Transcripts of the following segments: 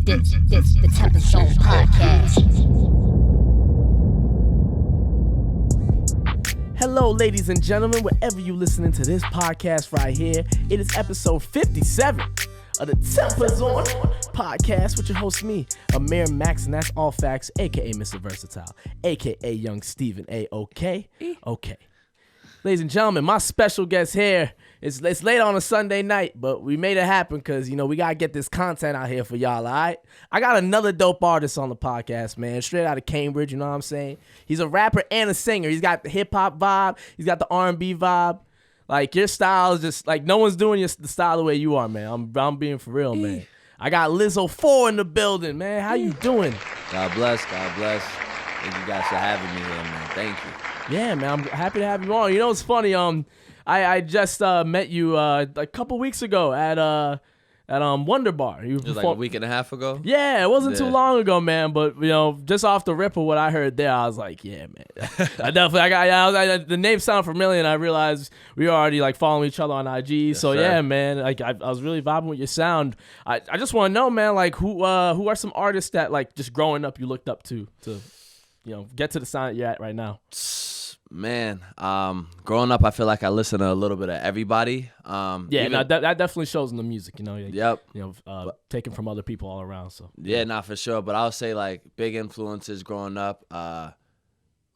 This the TempahZone podcast. Hello, ladies and gentlemen, wherever you listening to this podcast right here, it is episode 57 of the TempahZone podcast with your host, me, Amir Max, and that's all facts, a.k.a. Mr. Versatile, a.k.a. Young Steven A. Okay. Ladies and gentlemen, my special guest here, it's late on a Sunday night, but we made it happen because, we got to get this content out here for y'all, all right? I got another dope artist on the podcast, man, straight out of Cambridge, you know what I'm saying? He's a rapper and a singer. He's got the hip-hop vibe. He's got the R&B vibe. Like, your style is just, like, no one's doing the style the way you are, man. I'm being for real, man. I got Lizzle4 in the building, man. How you doing? God bless. Thank you guys for having me here, man. Thank you. Yeah, man, I'm happy to have you on. You know, it's funny. I just met you a couple weeks ago at Wonder Bar. It was like a week and a half ago? Yeah, it wasn't too long ago, man. But just off the rip of what I heard there, I was like, yeah, man. The name sounded familiar, and I realized we were already like following each other on IG. Yes, so sir. yeah, man, like I was really vibing with your sound. I just want to know, man, like who are some artists that like just growing up you looked up to get to the sound that you're at right now? Man, growing up, I feel like I listen to a little bit of everybody. That definitely shows in the music, Yep. Taken from other people all around. So yeah, not for sure. But I'll say like big influences growing up.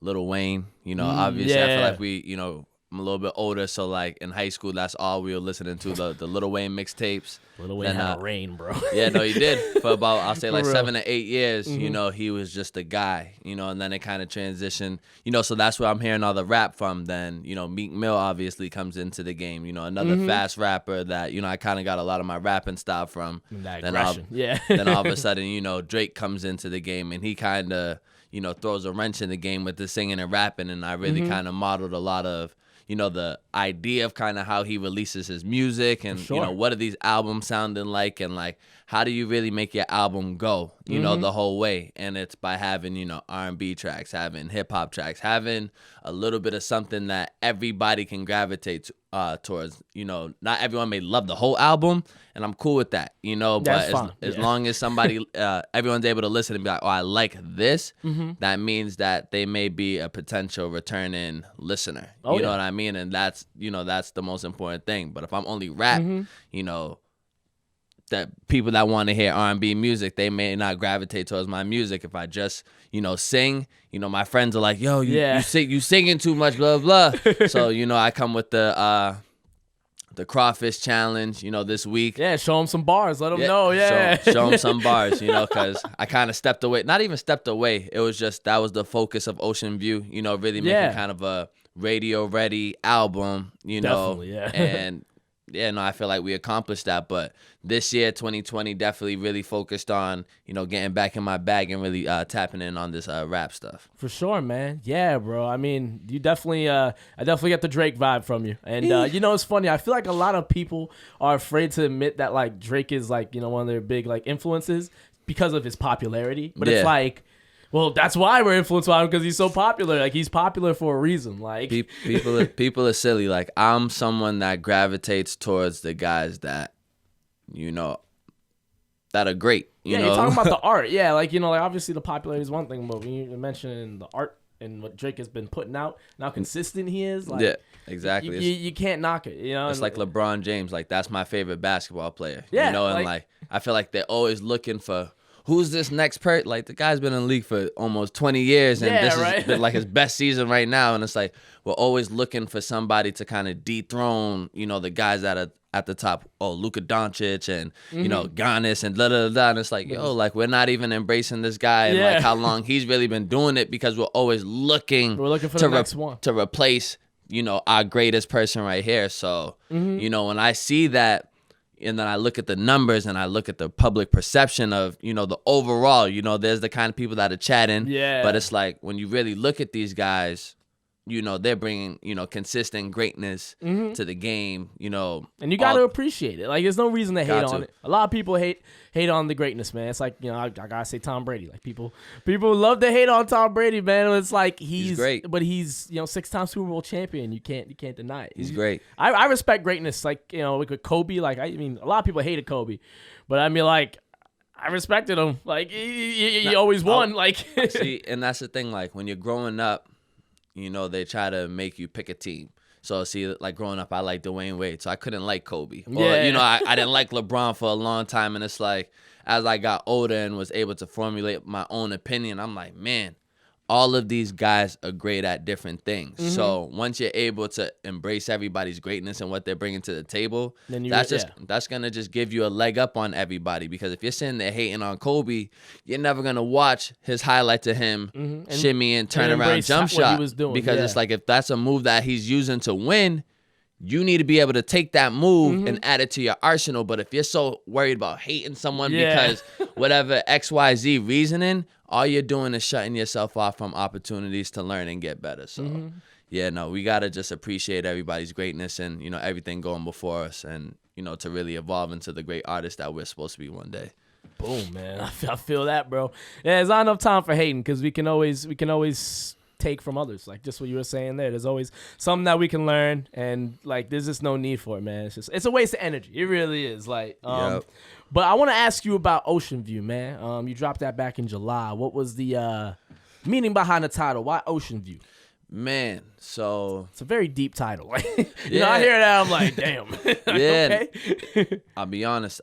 Lil Wayne, obviously I feel like I'm a little bit older, so like in high school, that's all we were listening to, the Lil Wayne mixtapes. Lil Wayne had a reign, bro. Yeah, no, he did. For about, I'll say like real. 7 to 8 years, he was just a guy, and then it kind of transitioned, so that's where I'm hearing all the rap from. Then, Meek Mill obviously comes into the game, another fast rapper that, I kind of got a lot of my rapping style from. That aggression, Then all of a sudden, Drake comes into the game and he kind of, throws a wrench in the game with the singing and rapping, and I really kind of modeled a lot of, the idea of kind of how he releases his music and, what are these albums sounding like, and like, how do you really make your album go, the whole way? And it's by having, R&B tracks, having hip hop tracks, having a little bit of something that everybody can gravitate towards. Not everyone may love the whole album, and I'm cool with that, but as long as somebody, everyone's able to listen and be like, oh, I like this, that means that they may be a potential returning listener. You know what I mean? And that's, that's the most important thing. But if I'm only rap, that people that want to hear R&B music, they may not gravitate towards my music. If I just, sing, my friends are like, yo, you singing too much, blah, blah. So, I come with the crawfish challenge, this week. Yeah, show them some bars. Let them know, Show them some bars, because I kind of stepped away. Not even stepped away. It was just, that was the focus of Ocean View, really making kind of a radio-ready album, Definitely, yeah. And I feel like we accomplished that. But this year, 2020, definitely really focused on, getting back in my bag and really tapping in on this rap stuff. For sure, man. Yeah, bro. I mean, you definitely, I definitely get the Drake vibe from you. And, it's funny. I feel like a lot of people are afraid to admit that, like, Drake is, like, one of their big, like, influences because of his popularity. But it's like, well, that's why we're influenced by him, because he's so popular. Like, he's popular for a reason. Like, people are silly. Like, I'm someone that gravitates towards the guys that, that are great. You're talking about the art. Yeah, like, like, obviously the popularity is one thing, but when you're mentioning the art and what Drake has been putting out and how consistent he is, like, yeah, exactly. You can't knock it, It's like LeBron James. Like, that's my favorite basketball player. Yeah, and like I feel like they're always looking for, who's this next person? Like, the guy's been in the league for almost 20 years, and this has been like his best season right now. And it's like, we're always looking for somebody to kind of dethrone, the guys that are at the top. Oh, Luka Doncic and, Giannis and da-da-da-da. And it's like, like, we're not even embracing this guy and like how long he's really been doing it, because we're always looking for the next one to replace, our greatest person right here. So, when I see that, and then I look at the numbers and I look at the public perception of, the overall, there's the kind of people that are chatting. Yeah. But it's like, when you really look at these guys, they're bringing, consistent greatness to the game, And you got to appreciate it. Like, there's no reason to hate on it. A lot of people hate on the greatness, man. It's like, I got to say Tom Brady. Like, people love to hate on Tom Brady, man. It's like, he's great. But he's, 6-time Super Bowl champion. You can't deny it. He's great. I respect greatness. Like, with Kobe, like, I mean, a lot of people hated Kobe. But I mean, like, I respected him. Like he always won. Like see, and that's the thing. Like when you're growing up, they try to make you pick a team. So see, like growing up, I liked Dwayne Wade, so I couldn't like Kobe. Or, I didn't like LeBron for a long time, and it's like as I got older and was able to formulate my own opinion, I'm like, man, all of these guys are great at different things. Mm-hmm. So once you're able to embrace everybody's greatness and what they're bringing to the table, then that's gonna just give you a leg up on everybody. Because if you're sitting there hating on Kobe, you're never gonna watch his highlight to him shimmy and turn around jump shot. Because it's like if that's a move that he's using to win, you need to be able to take that move and add it to your arsenal. But if you're so worried about hating someone because whatever XYZ reasoning, all you're doing is shutting yourself off from opportunities to learn and get better. So, we got to just appreciate everybody's greatness and, everything going before us and, to really evolve into the great artist that we're supposed to be one day. Boom, man. I feel that, bro. Yeah, there's not enough time for hating because we can always take from others. Like just what you were saying there. There's always something that we can learn and like there's just no need for it, man. It's a waste of energy. It really is. Like But I want to ask you about Ocean View, man. You dropped that back in July. What was the meaning behind the title? Why Ocean View? Man, so it's a very deep title. I hear that, I'm like, damn. Yeah. Okay. I'll be honest,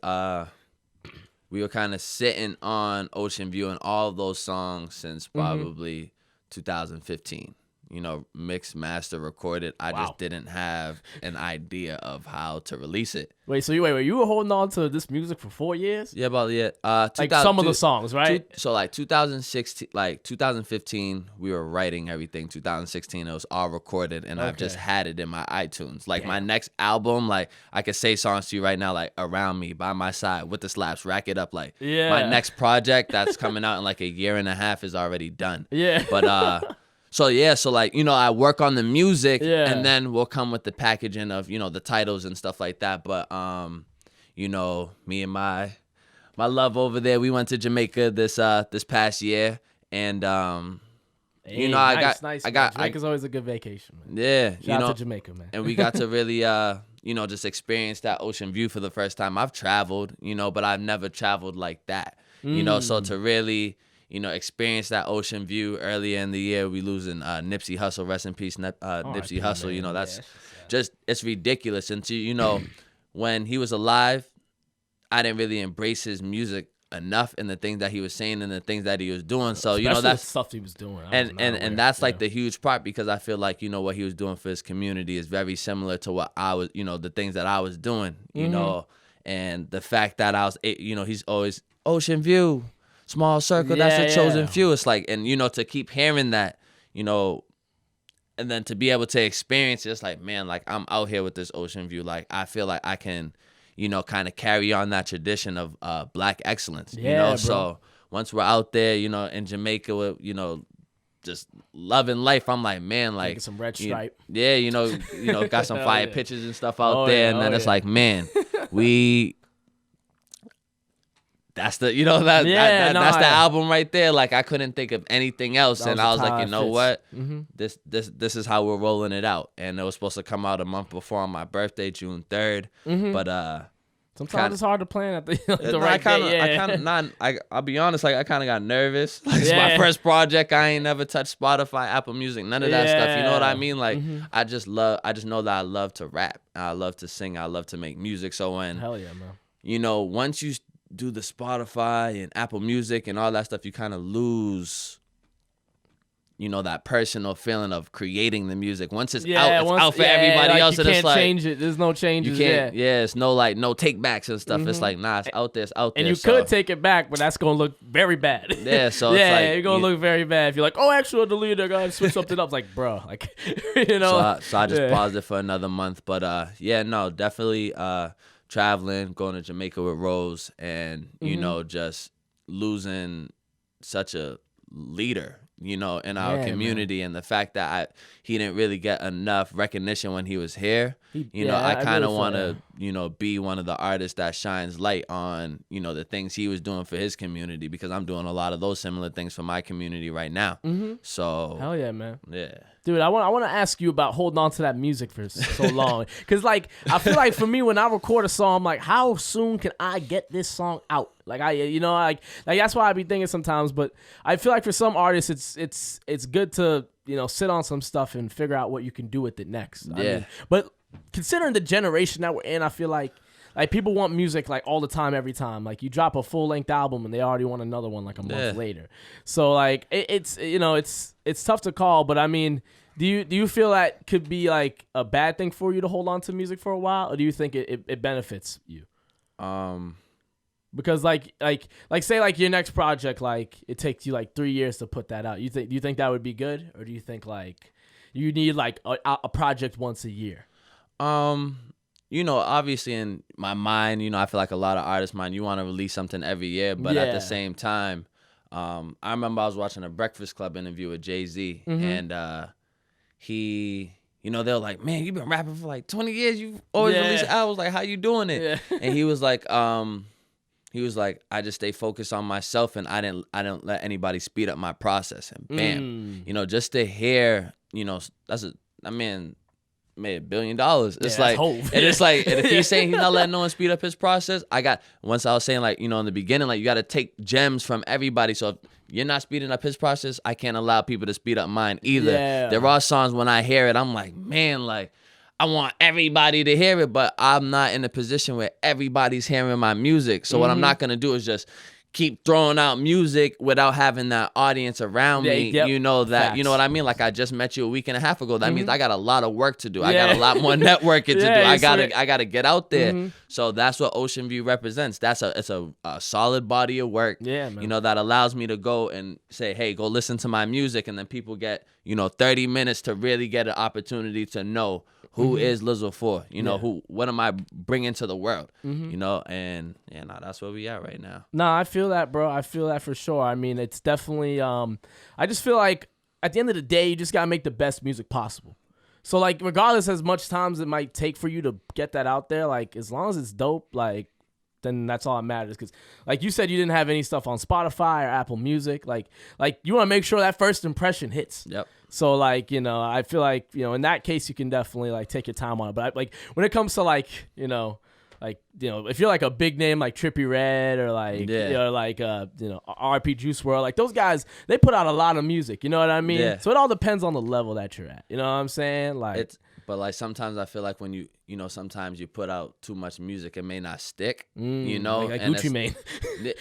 we were kind of sitting on Ocean View and all of those songs since probably 2015. Mixed, master, recorded. I just didn't have an idea of how to release it. Wait, so you were holding on to this music for 4 years? Yeah, about like some of the songs, right? So like 2016, like 2015, we were writing everything. 2016, it was all recorded, and I've just had it in my iTunes. Like my next album, like I could say songs to you right now, like Around Me, By My Side, With the Slaps, Rack It Up. Like my next project that's coming out in like a year and a half is already done. Yeah, but So like, I work on the music and then we'll come with the packaging of, the titles and stuff like that. But, me and my love over there, we went to Jamaica this past year and, Jamaica's always a good vacation, man. Yeah. Shout out to Jamaica, man. And we got to really, just experience that ocean view for the first time. I've traveled, but I've never traveled like that, so to really, experience that ocean view. Earlier in the year, we losing Nipsey Hussle, rest in peace, Nipsey Hussle. Man. That's just, it's ridiculous. And when he was alive, I didn't really embrace his music enough and the things that he was saying and the things that he was doing. So, especially that's the stuff he was doing. And that's like the huge part because I feel like, what he was doing for his community is very similar to what I was, the things that I was doing, and the fact that I was, he's always ocean view. Small circle, that's the chosen few. It's like, and to keep hearing that, and then to be able to experience it, it's like, man, like I'm out here with this ocean view. Like I feel like I can, kind of carry on that tradition of Black excellence. Bro. So once we're out there, in Jamaica, with, just loving life, I'm like, man, like get some red stripe. Got some fire pictures and stuff out there, and then it's like, man, we. That's the that's the album right there. Like I couldn't think of anything else, and I was like, you know what, this is how we're rolling it out. And it was supposed to come out a month before on my birthday, June 3rd. But sometimes it's hard to plan at the right day. I'll be honest, like I kind of got nervous. Like it's my first project. I ain't never touched Spotify, Apple Music, none of that stuff. You know what I mean? Like I just know that I love to rap. I love to sing. I love to make music. So when hell yeah, man. Once you do the Spotify and Apple Music and all that stuff, you kind of lose, that personal feeling of creating the music. Once it's out for everybody else, and it's like you can't change it. There's no changes. You can't. It's no no take backs and stuff. It's like it's out there. It's out there. And you could take it back, but that's gonna look very bad. Yeah. So it's like, you're gonna look very bad if you're like, oh, actually, I deleted it. I gotta switch something up. It's like, bro, like, So I just paused it for another month, but definitely. Traveling, going to Jamaica with Rose, and just losing such a leader, in our community, and the fact that he didn't really get enough recognition when he was here. I kind of want to, be one of the artists that shines light on, the things he was doing for his community, because I'm doing a lot of those similar things for my community right now. So hell yeah, man. Yeah. Dude, I want to ask you about holding on to that music for so long. Because, like, I feel like for me, when I record a song, I'm like, how soon can I get this song out? Like like that's why I be thinking sometimes. But I feel like for some artists, it's good to sit on some stuff and figure out what you can do with it next. Yeah. I mean, but considering the generation that we're in, I feel like people want music like all the time, every time. Like you drop a full length album and they already want another one like a month later. So like it's tough to call. But I mean, do you feel that could be like a bad thing for you to hold on to music for a while, or do you think it benefits you? Because like say like your next project, like it takes you like 3 years to put that out. Do you think that would be good, or do you think like you need like a project once a year? Obviously in my mind, I feel like a lot of artists' mind, you want to release something every year, but at the same time, I remember I was watching a Breakfast Club interview with Jay-Z, and he, they were like, man, you've been rapping for like 20 years, you've always released albums, like how you doing it? Yeah. And he was like, I just stay focused on myself, and I didn't let anybody speed up my process. And bam, just to hear, made $1 billion. It's like, and it's like, and if he's saying he's not letting no one speed up his process, once I was saying like, in the beginning, like you got to take gems from everybody. So if you're not speeding up his process, I can't allow people to speed up mine either. Yeah. There are songs when I hear it, I'm like, man, like I want everybody to hear it, but I'm not in a position where everybody's hearing my music. So what I'm not going to do is just keep throwing out music without having that audience around me. Facts. You know what I mean? Like I just met you a week and a half ago. That means I got a lot of work to do. I got a lot more networking to do. I gotta get out there. So that's what Ocean View represents. It's a solid body of work. Yeah, man. That allows me to go and say, hey, go listen to my music, and then people get 30 minutes to really get an opportunity to know who is Lizzle4. What am I bringing to the world? And that's where we at right now. No, I feel that, bro. I feel that for sure. I mean, it's definitely. I just feel like at the end of the day, you just gotta make the best music possible. So like, regardless as much times it might take for you to get that out there, like as long as it's dope, like then that's all that matters. Because like you said, you didn't have any stuff on Spotify or Apple Music. Like you want to make sure that first impression hits. Yep. So like, I feel like, in that case, you can definitely like take your time on it. But like when it comes to like, if you're like a big name like Trippie Redd or like, RP Juice WRLD, like those guys, they put out a lot of music. You know what I mean? Yeah. So it all depends on the level that you're at. You know what I'm saying? Like but like sometimes I feel like when you sometimes you put out too much music, it may not stick. Like Gucci Mane.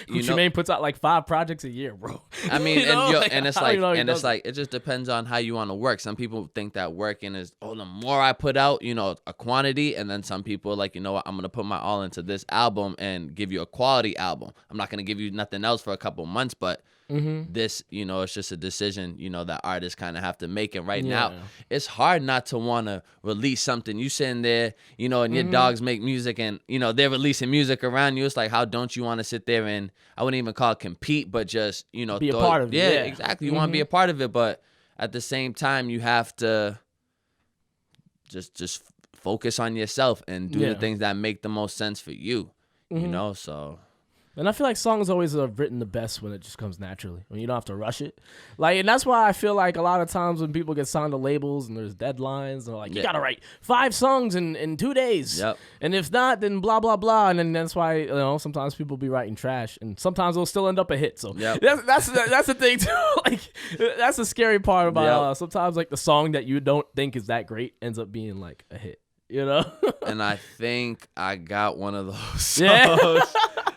Gucci Mane puts out like 5 projects a year, bro. I mean, it just depends on how you want to work. Some people think that working is the more I put out, a quantity, and then some people like, what, I'm gonna put my all into this album and give you a quality album. I'm not gonna give you nothing else for a couple months, but this, it's just a decision, that artists kind of have to make. And right now, it's hard not to want to release something. You sitting there, and your dogs make music, and, they're releasing music around you. It's like, how don't you want to sit there and, I wouldn't even call it compete, but just, be a part of it. Yeah, exactly. You want to be a part of it, but at the same time, you have to just focus on yourself and do the things that make the most sense for you, so... And I feel like songs always are written the best when it just comes naturally, when you don't have to rush it. Like, and that's why I feel like a lot of times when people get signed to labels and there's deadlines, and they're like, you gotta write 5 songs in 2 days. Yep. And if not, then blah, blah, blah. And then that's why, sometimes people be writing trash, and sometimes it'll still end up a hit. So that's the thing too. Like, that's the scary part about sometimes like the song that you don't think is that great ends up being like a hit. And I think I got one of those songs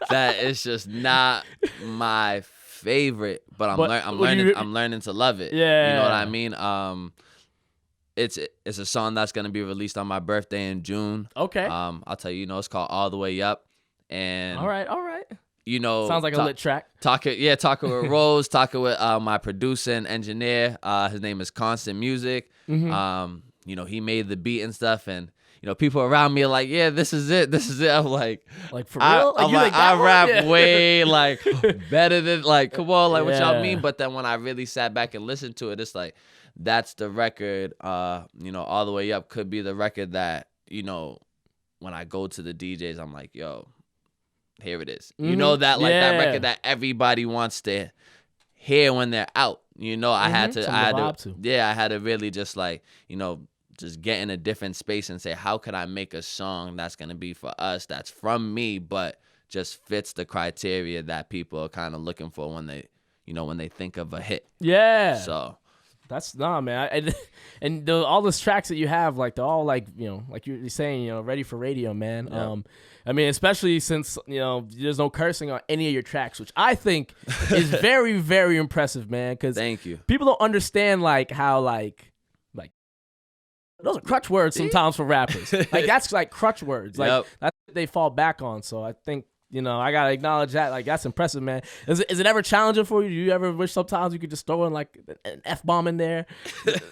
that is just not my favorite, but I'm learning to love it. Yeah, you know what I mean. It's a song that's gonna be released on my birthday in June. Okay. I'll tell you, it's called All the Way Up, and all right. Sounds like a lit track. Talking with Rose, talking with my producer and engineer. His name is Constant Music. He made the beat and stuff, and people around me are like, yeah, this is it. I'm like for real? I rap way like better than like, come on, like what y'all mean? But then when I really sat back and listened to it, it's like, that's the record. All the Way Up could be the record that, when I go to the DJs, I'm like, yo, here it is. That record that everybody wants to hear when they're out. I had to really just like, just get in a different space and say, how could I make a song that's going to be for us, that's from me, but just fits the criteria that people are kind of looking for when they, when they think of a hit. Yeah. So that's man. And all those tracks that you have, like they're all like, like you're saying, ready for radio, man. Yeah. I mean, especially since, there's no cursing on any of your tracks, which I think is very, very impressive, man. Because thank you. people don't understand like how like those are crutch words sometimes for rappers. Like that's like crutch words. Like that's what they fall back on. So I think, I gotta acknowledge that. Like that's impressive, man. Is it ever challenging for you? Do you ever wish sometimes you could just throw in like an F-bomb in there,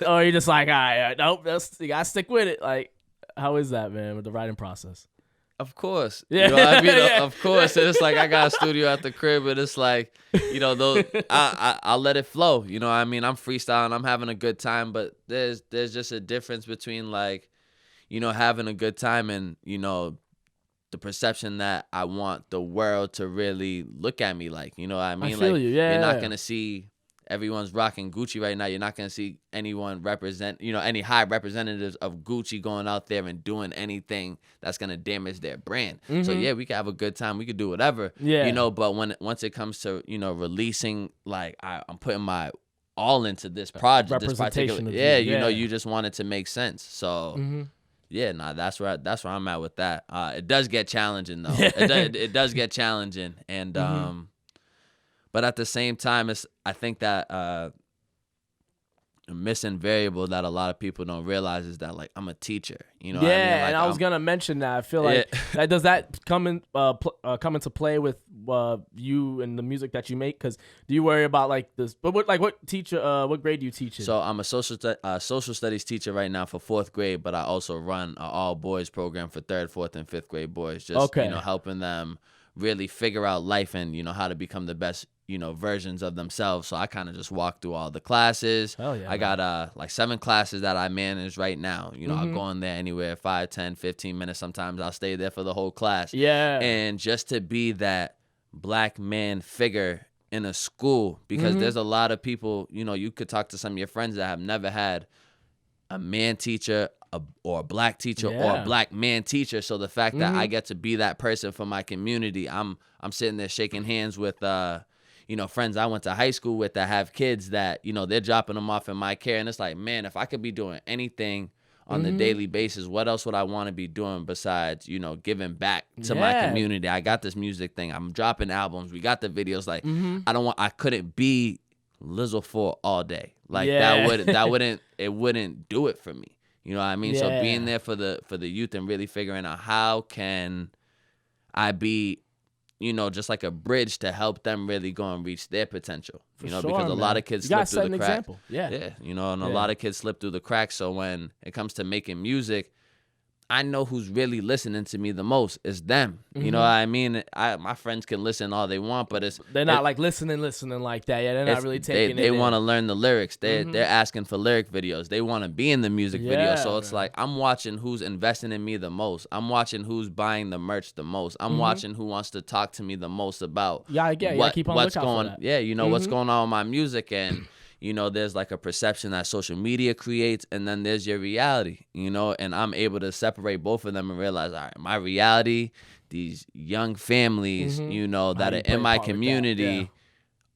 or you just like, all right, nope, you gotta stick with it. Like, how is that, man, with the writing process? Of course. Yeah. I mean, Yeah. Of course. It's like I got a studio at the crib, and it's like, those I'll let it flow. I mean, I'm freestyling, I'm having a good time, but there's just a difference between like, having a good time and, the perception that I want the world to really look at me like, what I mean? I feel like you. Yeah, you're not yeah. gonna see everyone's rocking Gucci right now. You're not gonna see anyone represent, any high representatives of Gucci going out there and doing anything that's gonna damage their brand. So yeah, we can have a good time. We could do whatever. Yeah. But once it comes to releasing, like I'm putting my all into this project, this Representation particular. of Yeah, you. Yeah. you just want it to make sense. So. Yeah, that's where I'm at with that. It does get challenging though. It does get challenging, and but at the same time, I think that a missing variable that a lot of people don't realize is that like I'm a teacher. You know what I mean? Like, and I was gonna mention that. I feel like does that come into play with you and the music that you make? Because do you worry about like this? But what teacher? What grade do you teach in? So I'm a social studies teacher right now for 4th grade, but I also run an all boys program for 3rd, 4th, and 5th grade boys. Just helping them really figure out life and how to become the best versions of themselves. So I kind of just walk through all the classes. Hell yeah, I got like 7 classes that I manage right now. I'll go in there anywhere 5, 10, 15 minutes. Sometimes I'll stay there for the whole class. Yeah. And just to be that black man figure in a school, because there's a lot of people, you could talk to some of your friends that have never had a man teacher or a black teacher or a black man teacher. So the fact that I get to be that person for my community, I'm sitting there shaking hands with friends I went to high school with that have kids that, they're dropping them off in my care. And it's like, man, if I could be doing anything on the daily basis, what else would I want to be doing besides, giving back to my community? I got this music thing. I'm dropping albums. We got the videos. Like, I couldn't be Lizzle4 all day. Like it wouldn't do it for me. You know what I mean? Yeah. So being there for the youth and really figuring out how can I be, just like a bridge to help them really go and reach their potential. Because a lot of kids slip through the cracks. Example. Yeah. Yeah. And a lot of kids slip through the cracks. So when it comes to making music, I know who's really listening to me the most is them. You know what I mean? My friends can listen all they want, but they're not like listening like that. Yeah, they're not really taking it. They want to learn the lyrics. They're asking for lyric videos. They want to be in the music video. So it's like I'm watching who's investing in me the most. I'm watching who's buying the merch the most. I'm watching who wants to talk to me the most about keep on what's lookout going. for that. Yeah, what's going on with my music and. There's like a perception that social media creates, and then there's your reality, and I'm able to separate both of them and realize, all right, my reality, these young families, that are in my community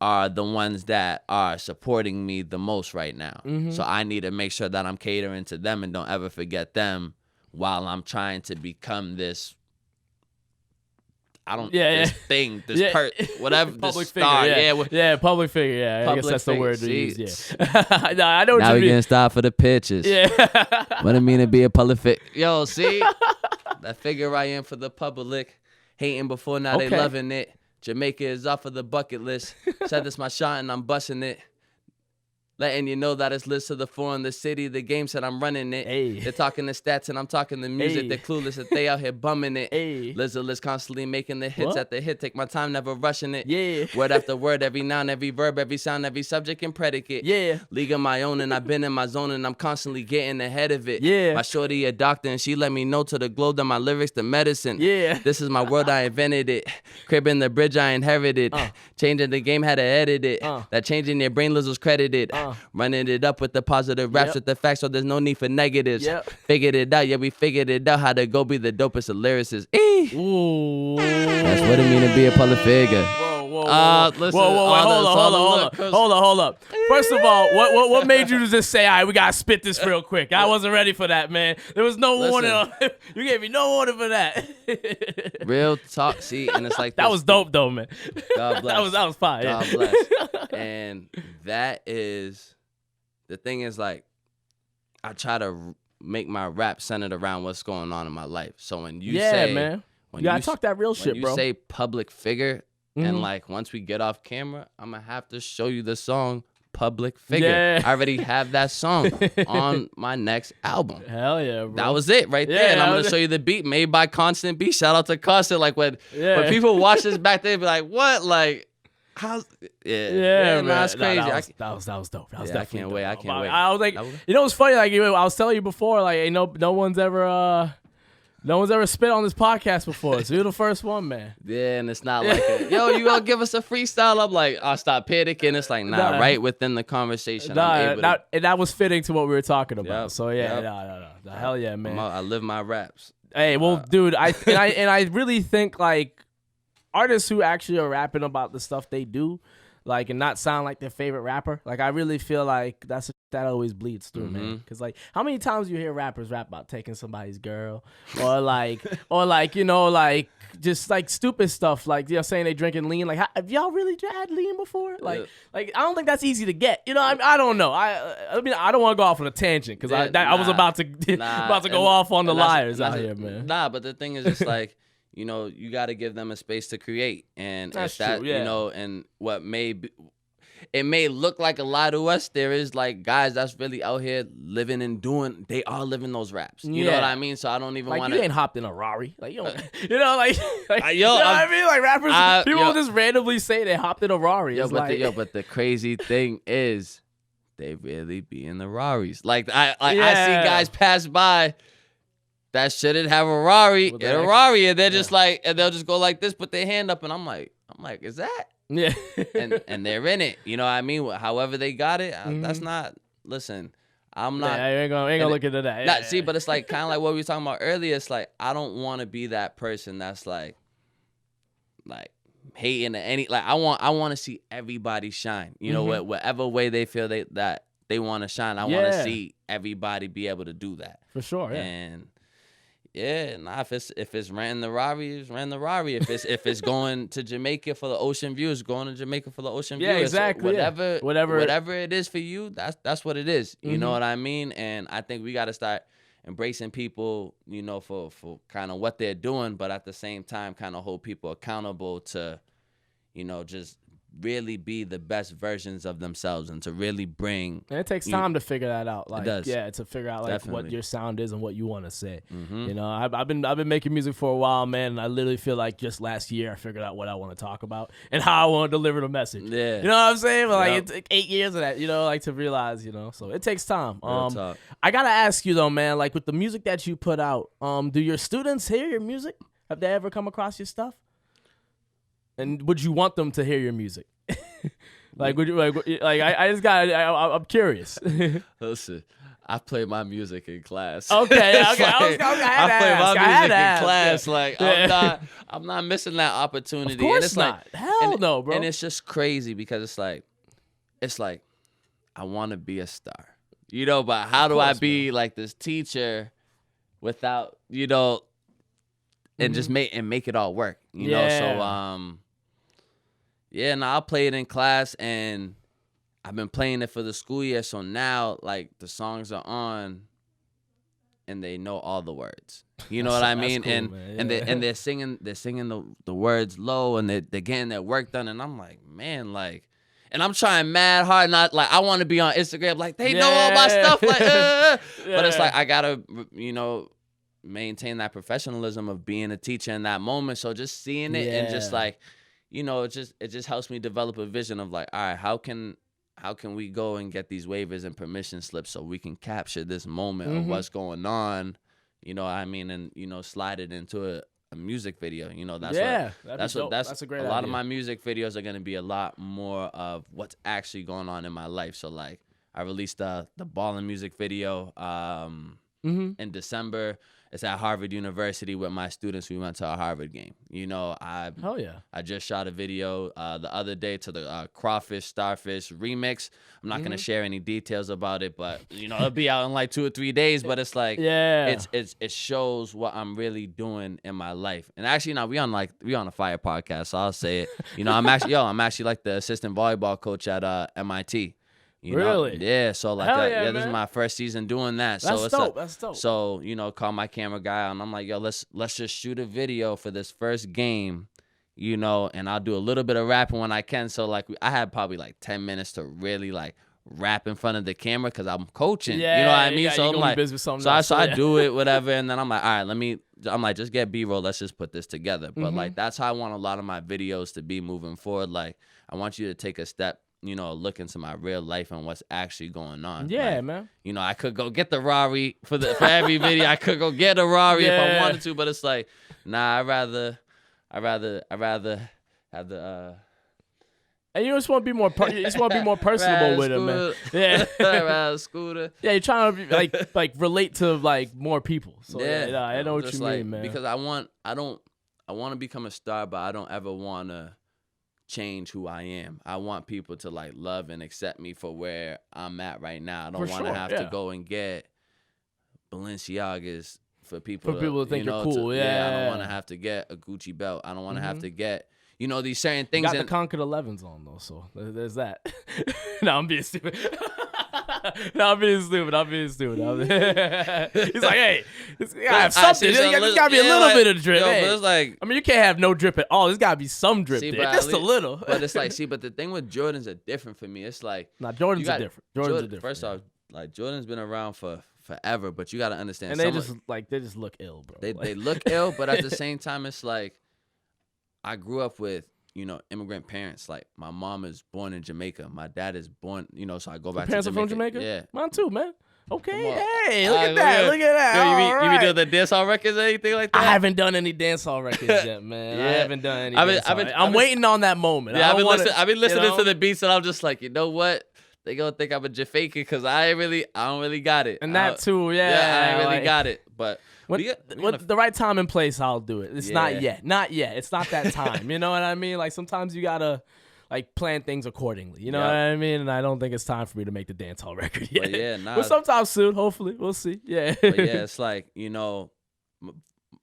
are the ones that are supporting me the most right now. So I need to make sure that I'm catering to them and don't ever forget them while I'm trying to become this this thing, whatever, public this star, figure, public figure, yeah. I guess that's the word to use, yeah. No, I know what now you we mean. getting started for the pictures. Yeah. What it mean to be a public figure? Yo, see? That figure I am for the public, hating before, now they loving it. Jamaica is off of the bucket list. Said this my shot and I'm busting it. Letting you know that it's list to the 4 in the city. The game said I'm running it. Hey. They're talking the stats and I'm talking the music. Hey. They're clueless that they out here bumming it. Hey. Lizzle is constantly making the hits What? at the hit. Take my time, never rushing it. Yeah. Word after word, every noun, every verb, every sound, every subject and predicate. Yeah. League of my own and I've been in my zone and I'm constantly getting ahead of it. Yeah. My shorty a doctor and she let me know to the globe that my lyrics the medicine. Yeah. This is my world, I invented it. Crib in the bridge, I inherited. Changing the game, had to edit it. That changing your brain, Lizzle's credited. Running it up with the positive raps with the facts, so there's no need for negatives. Yep. Figured it out, yeah, we figured it out how to go be the dopest of lyricists. Ooh. That's what it mean to be a public figure. Listen, hold up. First of all, what made you just say, all right, we gotta spit this real quick? I wasn't ready for that, man. There was no warning. You gave me no warning for that. Real talk, see, and it's like that was dope though, man. God bless. that was fire. God bless. And that is the thing is like I try to make my rap centered around what's going on in my life. So when you say, man, you gotta talk that real shit, bro. When you say public figure, and like once we get off camera, I'm gonna have to show you the song Public Figure. Yeah. I already have that song on my next album. Hell yeah, bro. That was it right there. And I'm gonna show you the beat made by Constant Beat. Shout out to Constant. Like when people watch this back, they be like, what? Like, how's man, that's crazy. That was dope. That was I can't wait. I can't wait. I was like, you know what's funny? Like I was telling you before, like no one's ever spit on this podcast before, so you're the first one, man. Yeah, and it's not like, yo, you gonna give us a freestyle? I'm like, I'll stop panicking. It's like, right within the conversation. And that was fitting to what we were talking about. Yep, so hell yeah, man. I live my raps. Hey, well, dude, I really think like artists who actually are rapping about the stuff they do, like, and not sound like their favorite rapper. Like, I really feel like that always bleeds through, man. Because, like, how many times you hear rappers rap about taking somebody's girl, or like, you know, like, just like stupid stuff, like, you know, saying they drinking lean. Like, have y'all really had lean before? Like, I don't think that's easy to get. You know, I don't know. I mean, I don't want to go off on a tangent because I was about to go off on the liars out here, man. Nah, but the thing is, it's like, you know, you got to give them a space to create. And that's if that, true, yeah. you know, and what it may look like a lie to us, there is like guys that's really out here living and doing, they are living those raps. You know what I mean? So I don't even want to. You ain't hopped in a Rari. Like, you don't, you know, like you know what I mean? Like rappers, people just randomly say they hopped in a Rari. But the crazy thing is, they really be in the Raris. Like I see guys pass by that shouldn't have a Rari and a Rari, and they're just like, and they'll just go like this, put their hand up, and I'm like, is that? Yeah. and they're in it. You know what I mean? However they got it, that's not. Listen, I'm not. Yeah, ain't gonna look into that. See, but it's like kind of like what we were talking about earlier. It's like I don't want to be that person that's like hating any. Like I want to see everybody shine. You know, whatever way they feel that they want to shine. I want to see everybody be able to do that for sure. Yeah. And if it's renting the Rari, it's renting the Rari. If it's going to Jamaica for the ocean view, it's going to Jamaica for the ocean view. Yeah, exactly. Whatever it is for you, that's what it is. You know what I mean? And I think we got to start embracing people, you know, for kind of what they're doing, but at the same time, kind of hold people accountable to, you know, just really be the best versions of themselves and to really bring. And it takes time to figure that out. Like, it does. Yeah, to figure out like what your sound is and what you want to say. Mm-hmm. You know, I've been making music for a while, man. And I literally feel like just last year I figured out what I want to talk about and how I want to deliver the message. Yeah, you know what I'm saying? But like it took 8 years of that, you know, like to realize, you know. So it takes time. I gotta ask you though, man. Like with the music that you put out, do your students hear your music? Have they ever come across your stuff? And would you want them to hear your music? Like, would you like? I just got. I'm curious. Listen, I play my music in class. Okay. I play my music in class. Yeah. Like I'm not missing that opportunity. Of course and it's not. Like, hell no, bro. And it's just crazy because it's like I want to be a star, you know. But how do I be like this teacher without, you know, and just make it all work, you know? So I'll play it in class, and I've been playing it for the school year. So now, like, the songs are on, and they know all the words. You know what I mean? Cool, and they're singing the words low, and they're getting their work done. And I'm like, man, like, and I'm trying mad hard, not like I want to be on Instagram, like they know all my stuff, like, but it's like I gotta, you know, maintain that professionalism of being a teacher in that moment. So just seeing it and just like, you know, it just helps me develop a vision of like, all right, how can we go and get these waivers and permission slips so we can capture this moment of what's going on, you know what I mean, and, you know, slide it into a music video. You know, that's a lot of my music videos are going to be a lot more of what's actually going on in my life. So like I released the Ballin' music video in December. It's at Harvard University with my students. We went to a Harvard game. You know, Hell yeah. I just shot a video the other day to the Crawfish Starfish remix. I'm not gonna share any details about it, but you know, it'll be out in like 2 or 3 days. But it's like, it shows what I'm really doing in my life. And actually, now we on a fire podcast, so I'll say it. You know, I'm actually like the assistant volleyball coach at MIT. You really? know? Yeah. So like, this is my first season doing that. That's so it's dope. That's dope. So you know, call my camera guy and I'm like, yo, let's just shoot a video for this first game. You know, and I'll do a little bit of rapping when I can. So like, I had probably like 10 minutes to really like rap in front of the camera because I'm coaching. Yeah, you know what I mean? Yeah, so I'm like, I do it, whatever. And then I'm like, all right, I'm like, just get B-roll. Let's just put this together. But like, that's how I want a lot of my videos to be moving forward. Like, I want you to take a step, you know, look into my real life and what's actually going on. Yeah, like, man. You know, I could go get the Rari for every video. I could go get a Rari if I wanted to, but it's like, nah, I'd rather have the and you just want to be more personable with him, man. Yeah, ride a scooter. Yeah, you're trying to be, like relate to like more people. So yeah, I know what you mean, man. Because I want to become a star, but I don't ever want to change who I am. I want people to like love and accept me for where I'm at right now. I don't want to have to go and get Balenciagas for people to think you're cool. I don't want to have to get a Gucci belt. I don't want to have to get, you know, these certain things. You got the Concord 11s on though, so there's that. No, I'm being stupid. I'm being stupid. He's like, hey, I have something. There's gotta be a little bit of drip. Yo, but it's like, I mean, you can't have no drip at all. There's gotta be some drip there, just a little. But it's like, but the thing with Jordans are different for me. It's like, Jordans are different. First off, like Jordan's been around for forever, but you gotta understand. And they just look ill, bro. They look ill, but at the same time, it's like, I grew up with, you know, immigrant parents. Like, my mom is born in Jamaica. My dad is born, you know, so I go back to Jamaica. Parents are from Jamaica? Yeah. Mine too, man. Okay, hey, look at that. Look at that. You be doing the dancehall records or anything like that? I haven't done any dancehall records yet, man. I haven't done any I'm waiting on that moment. Yeah, I've been listening to the beats and I'm just like, you know what? They gonna think I'm a Jafaican because I don't really got it. And that too, I ain't really got it. But with the right time and place, I'll do it. It's not yet. It's not that time. You know what I mean? Like, sometimes you gotta like plan things accordingly. You know what I mean? And I don't think it's time for me to make the dancehall record yet. But sometime soon, hopefully, we'll see. Yeah. But yeah, it's like, you know,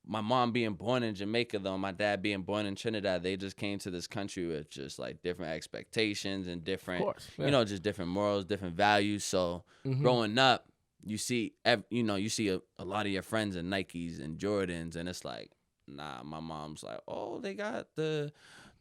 my mom being born in Jamaica, though, my dad being born in Trinidad, they just came to this country with just like different expectations and different, you know, just different morals, different values. So growing up, you see a lot of your friends in Nikes and Jordans, and it's like, nah, my mom's like, oh, they got the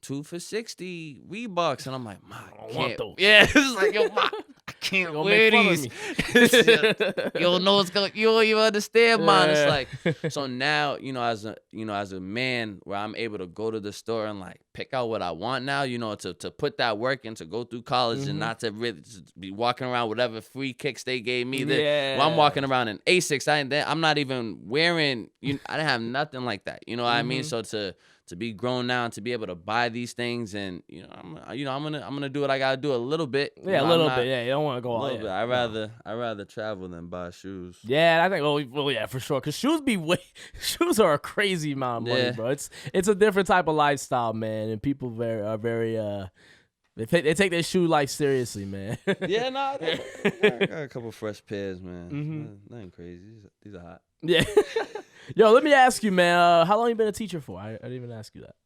2 for $60 Reeboks, and I'm like, Ma, I can't. Those. Yeah, it's like, yo, Ma, I can't wear these. You don't know what's going. You don't even understand, man. It's like, so now, as a man, where I'm able to go to the store and like pick out what I want now, to put that work in, to go through college and not to really just be walking around whatever free kicks they gave me. Well, I'm walking around in Asics. I'm not even wearing. I didn't have nothing like that. You know what I mean? So to be grown now and to be able to buy these things, and I'm gonna do what I gotta do a little bit. Yeah, a little bit. Yeah, you don't want to go all in. I rather travel than buy shoes. Yeah, I think. Well, yeah, for sure. Cause shoes are a crazy amount of money, bro. It's a different type of lifestyle, man, and people are very they take their shoe life seriously, man. Yeah, no, I got a couple fresh pairs, man. Nothing crazy. These are hot. Yeah. Yo, let me ask you, man. How long you been a teacher for? I didn't even ask you that.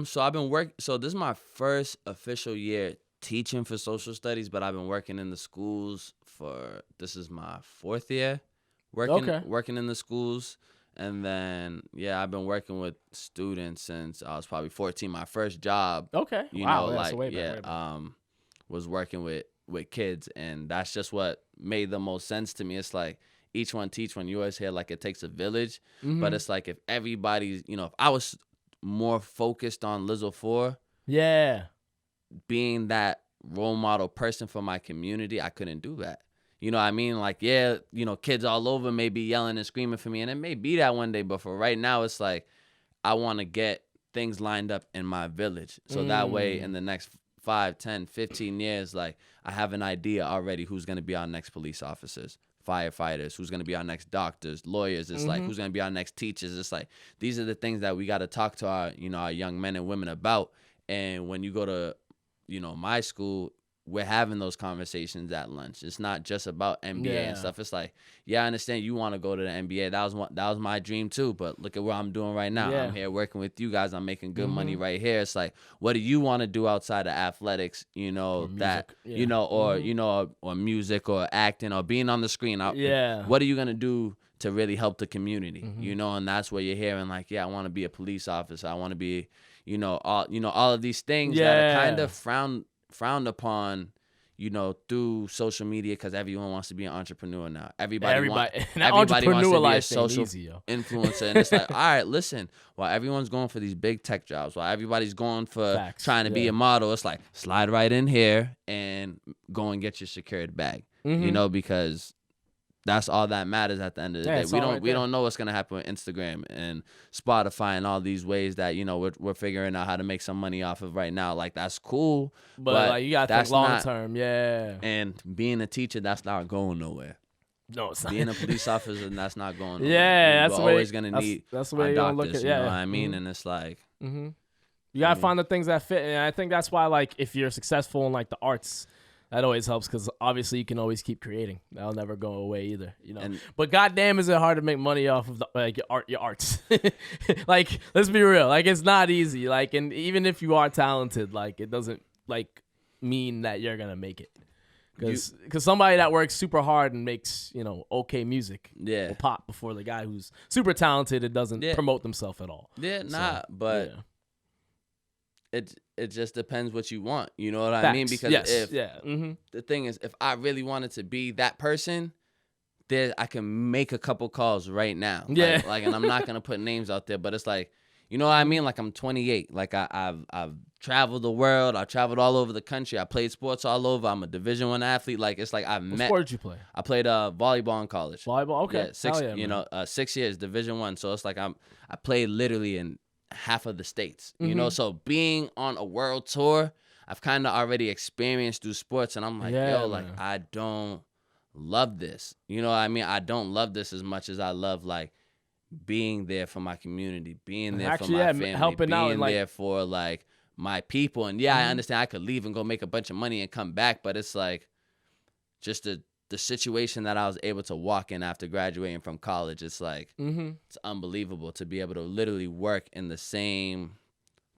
So I've been working. So this is my first official year teaching for social studies, but I've been working in the schools this is my 4th year working in the schools. And then, I've been working with students since I was probably 14. My first job, was working with kids, and that's just what made the most sense to me. It's like, each one teach one. You always hear like it takes a village, but it's like if everybody's, if I was more focused on Lizzle4, being that role model person for my community, I couldn't do that. You know what I mean? Like, kids all over may be yelling and screaming for me, and it may be that one day, but for right now, it's like I want to get things lined up in my village, so that way in the next 5, 10, 15 years, like I have an idea already who's going to be our next police officers, firefighters, who's going to be our next doctors, lawyers. It's like, who's going to be our next teachers. It's like, these are the things that we got to talk to our, our young men and women about. And when you go to, my school, we're having those conversations at lunch. It's not just about NBA and stuff. It's like, I understand you want to go to the NBA. That was my dream too. But look at what I'm doing right now. I'm here working with you guys. I'm making good money right here. It's like, what do you want to do outside of athletics? Or music or acting or being on the screen. What are you gonna do to really help the community? And that's where you're hearing like, I want to be a police officer. I want to be, all of these things that are kind of frowned upon, through social media, because everyone wants to be an entrepreneur now. Everybody wants to be a social influencer. And it's like, all right, listen, while everyone's going for these big tech jobs, while everybody's going for trying to be a model, it's like, slide right in here and go and get your secured bag, because that's all that matters at the end of the day. We don't know what's gonna happen with Instagram and Spotify and all these ways that we're figuring out how to make some money off of right now. Like, that's cool, but like, you gotta think long term, And being a teacher, that's not going nowhere. No, it's not. Being a police officer, that's not going nowhere. We're always gonna need that's the way our doctors. You know what I mean? And it's like, you gotta find the things that fit. And I think that's why, like, if you're successful in like the arts, that always helps, because obviously you can always keep creating. That'll never go away either, But goddamn, is it hard to make money off of your arts? Like, let's be real. Like, it's not easy. Like, and even if you are talented, like, it doesn't like mean that you're gonna make it. Because somebody that works super hard and makes okay music will pop before the guy who's super talented and doesn't promote themselves at all. But. It just depends what you want. You know what I mean? Because the thing is, if I really wanted to be that person, I can make a couple calls right now. Like, and I'm not gonna put names out there, but it's like, you know what I mean? Like, I'm 28. Like, I've traveled the world. I've traveled all over the country. I played sports all over. I'm a Division I athlete. Like, it's like I've met. What sport did you play? I played volleyball in college. Volleyball, okay. Yeah, 6 years, Division I. So it's like I played literally in half of the states, so being on a world tour, I've kind of already experienced through sports, and I'm like, I don't love this. You know what I mean? I don't love this as much as I love, like, being there for my community, being there for my family, helping being out, there for, like, my people. And I understand I could leave and go make a bunch of money and come back, but it's like just the situation that I was able to walk in after graduating from college, it's like, it's unbelievable to be able to literally work in the same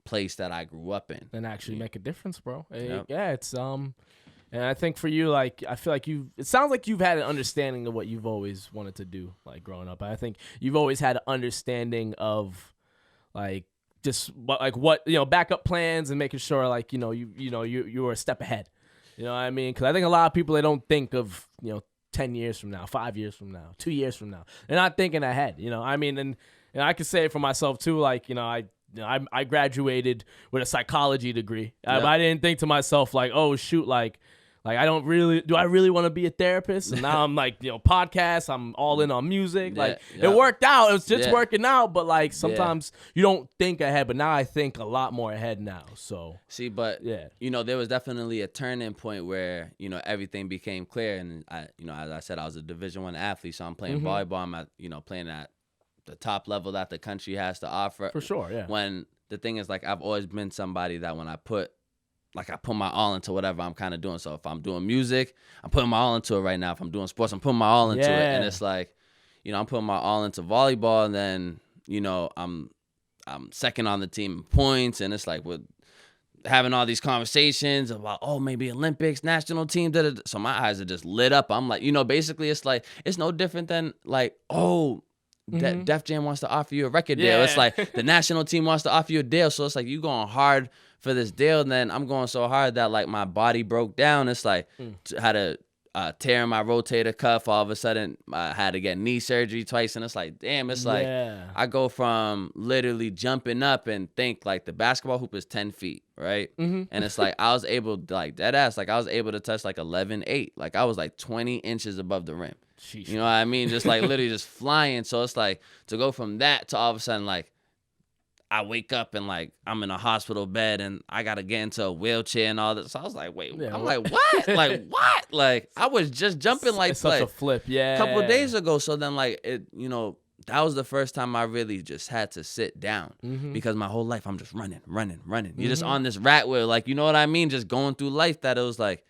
place that I grew up in. And actually make a difference, bro. Yep. Yeah, it's, and I think for you, like, I feel like it sounds like you've had an understanding of what you've always wanted to do, like, growing up. I think you've always had an understanding of, like, just what backup plans and making sure, like, you were a step ahead. You know what I mean? Because I think a lot of people, they don't think of, 10 years from now, 5 years from now, 2 years from now. They're not thinking ahead, I mean? And I can say it for myself, too. Like, I graduated with a psychology degree. Yep. I didn't think to myself, like, oh, shoot, like I do I really want to be a therapist? And now I'm like, podcasts, I'm all in on music. It worked out. It was just working out. But like, sometimes you don't think ahead, but now I think a lot more ahead now. So see, but there was definitely a turning point where, everything became clear. And I, as I said, I was a Division I athlete. So I'm playing volleyball. I'm at, playing at the top level that the country has to offer. For sure. Yeah. When the thing is, like, I've always been somebody that when I put my all into whatever I'm kind of doing. So if I'm doing music, I'm putting my all into it right now. If I'm doing sports, I'm putting my all into it. And it's like, I'm putting my all into volleyball, and then, I'm second on the team in points. And it's like, we're having all these conversations about, maybe Olympics, national team. So my eyes are just lit up. I'm like, basically it's like, it's no different than like, Def Jam wants to offer you a record deal. It's like the national team wants to offer you a deal. So it's like you going hard for this deal, and then I'm going so hard that like my body broke down. It's like had to tear my rotator cuff. All of a sudden, I had to get knee surgery twice, and it's like, damn, it's like I go from literally jumping up and think like the basketball hoop is 10 feet, right? And it's like I was able to, like, dead ass, like I was able to touch like 11.8. Like I was like 20 inches above the rim. Sheesh. You know what I mean? Just like literally just flying. So it's like to go from that to all of a sudden like I wake up and like I'm in a hospital bed and I gotta get into a wheelchair and all this. So I was like, wait, I'm like, what? Like what? Like I was just jumping like it's such a flip, a couple of days ago. So then like it, you know, that was the first time I really just had to sit down because my whole life I'm just running. You're just on this rat wheel, like, you know what I mean? Just going through life. That it was like,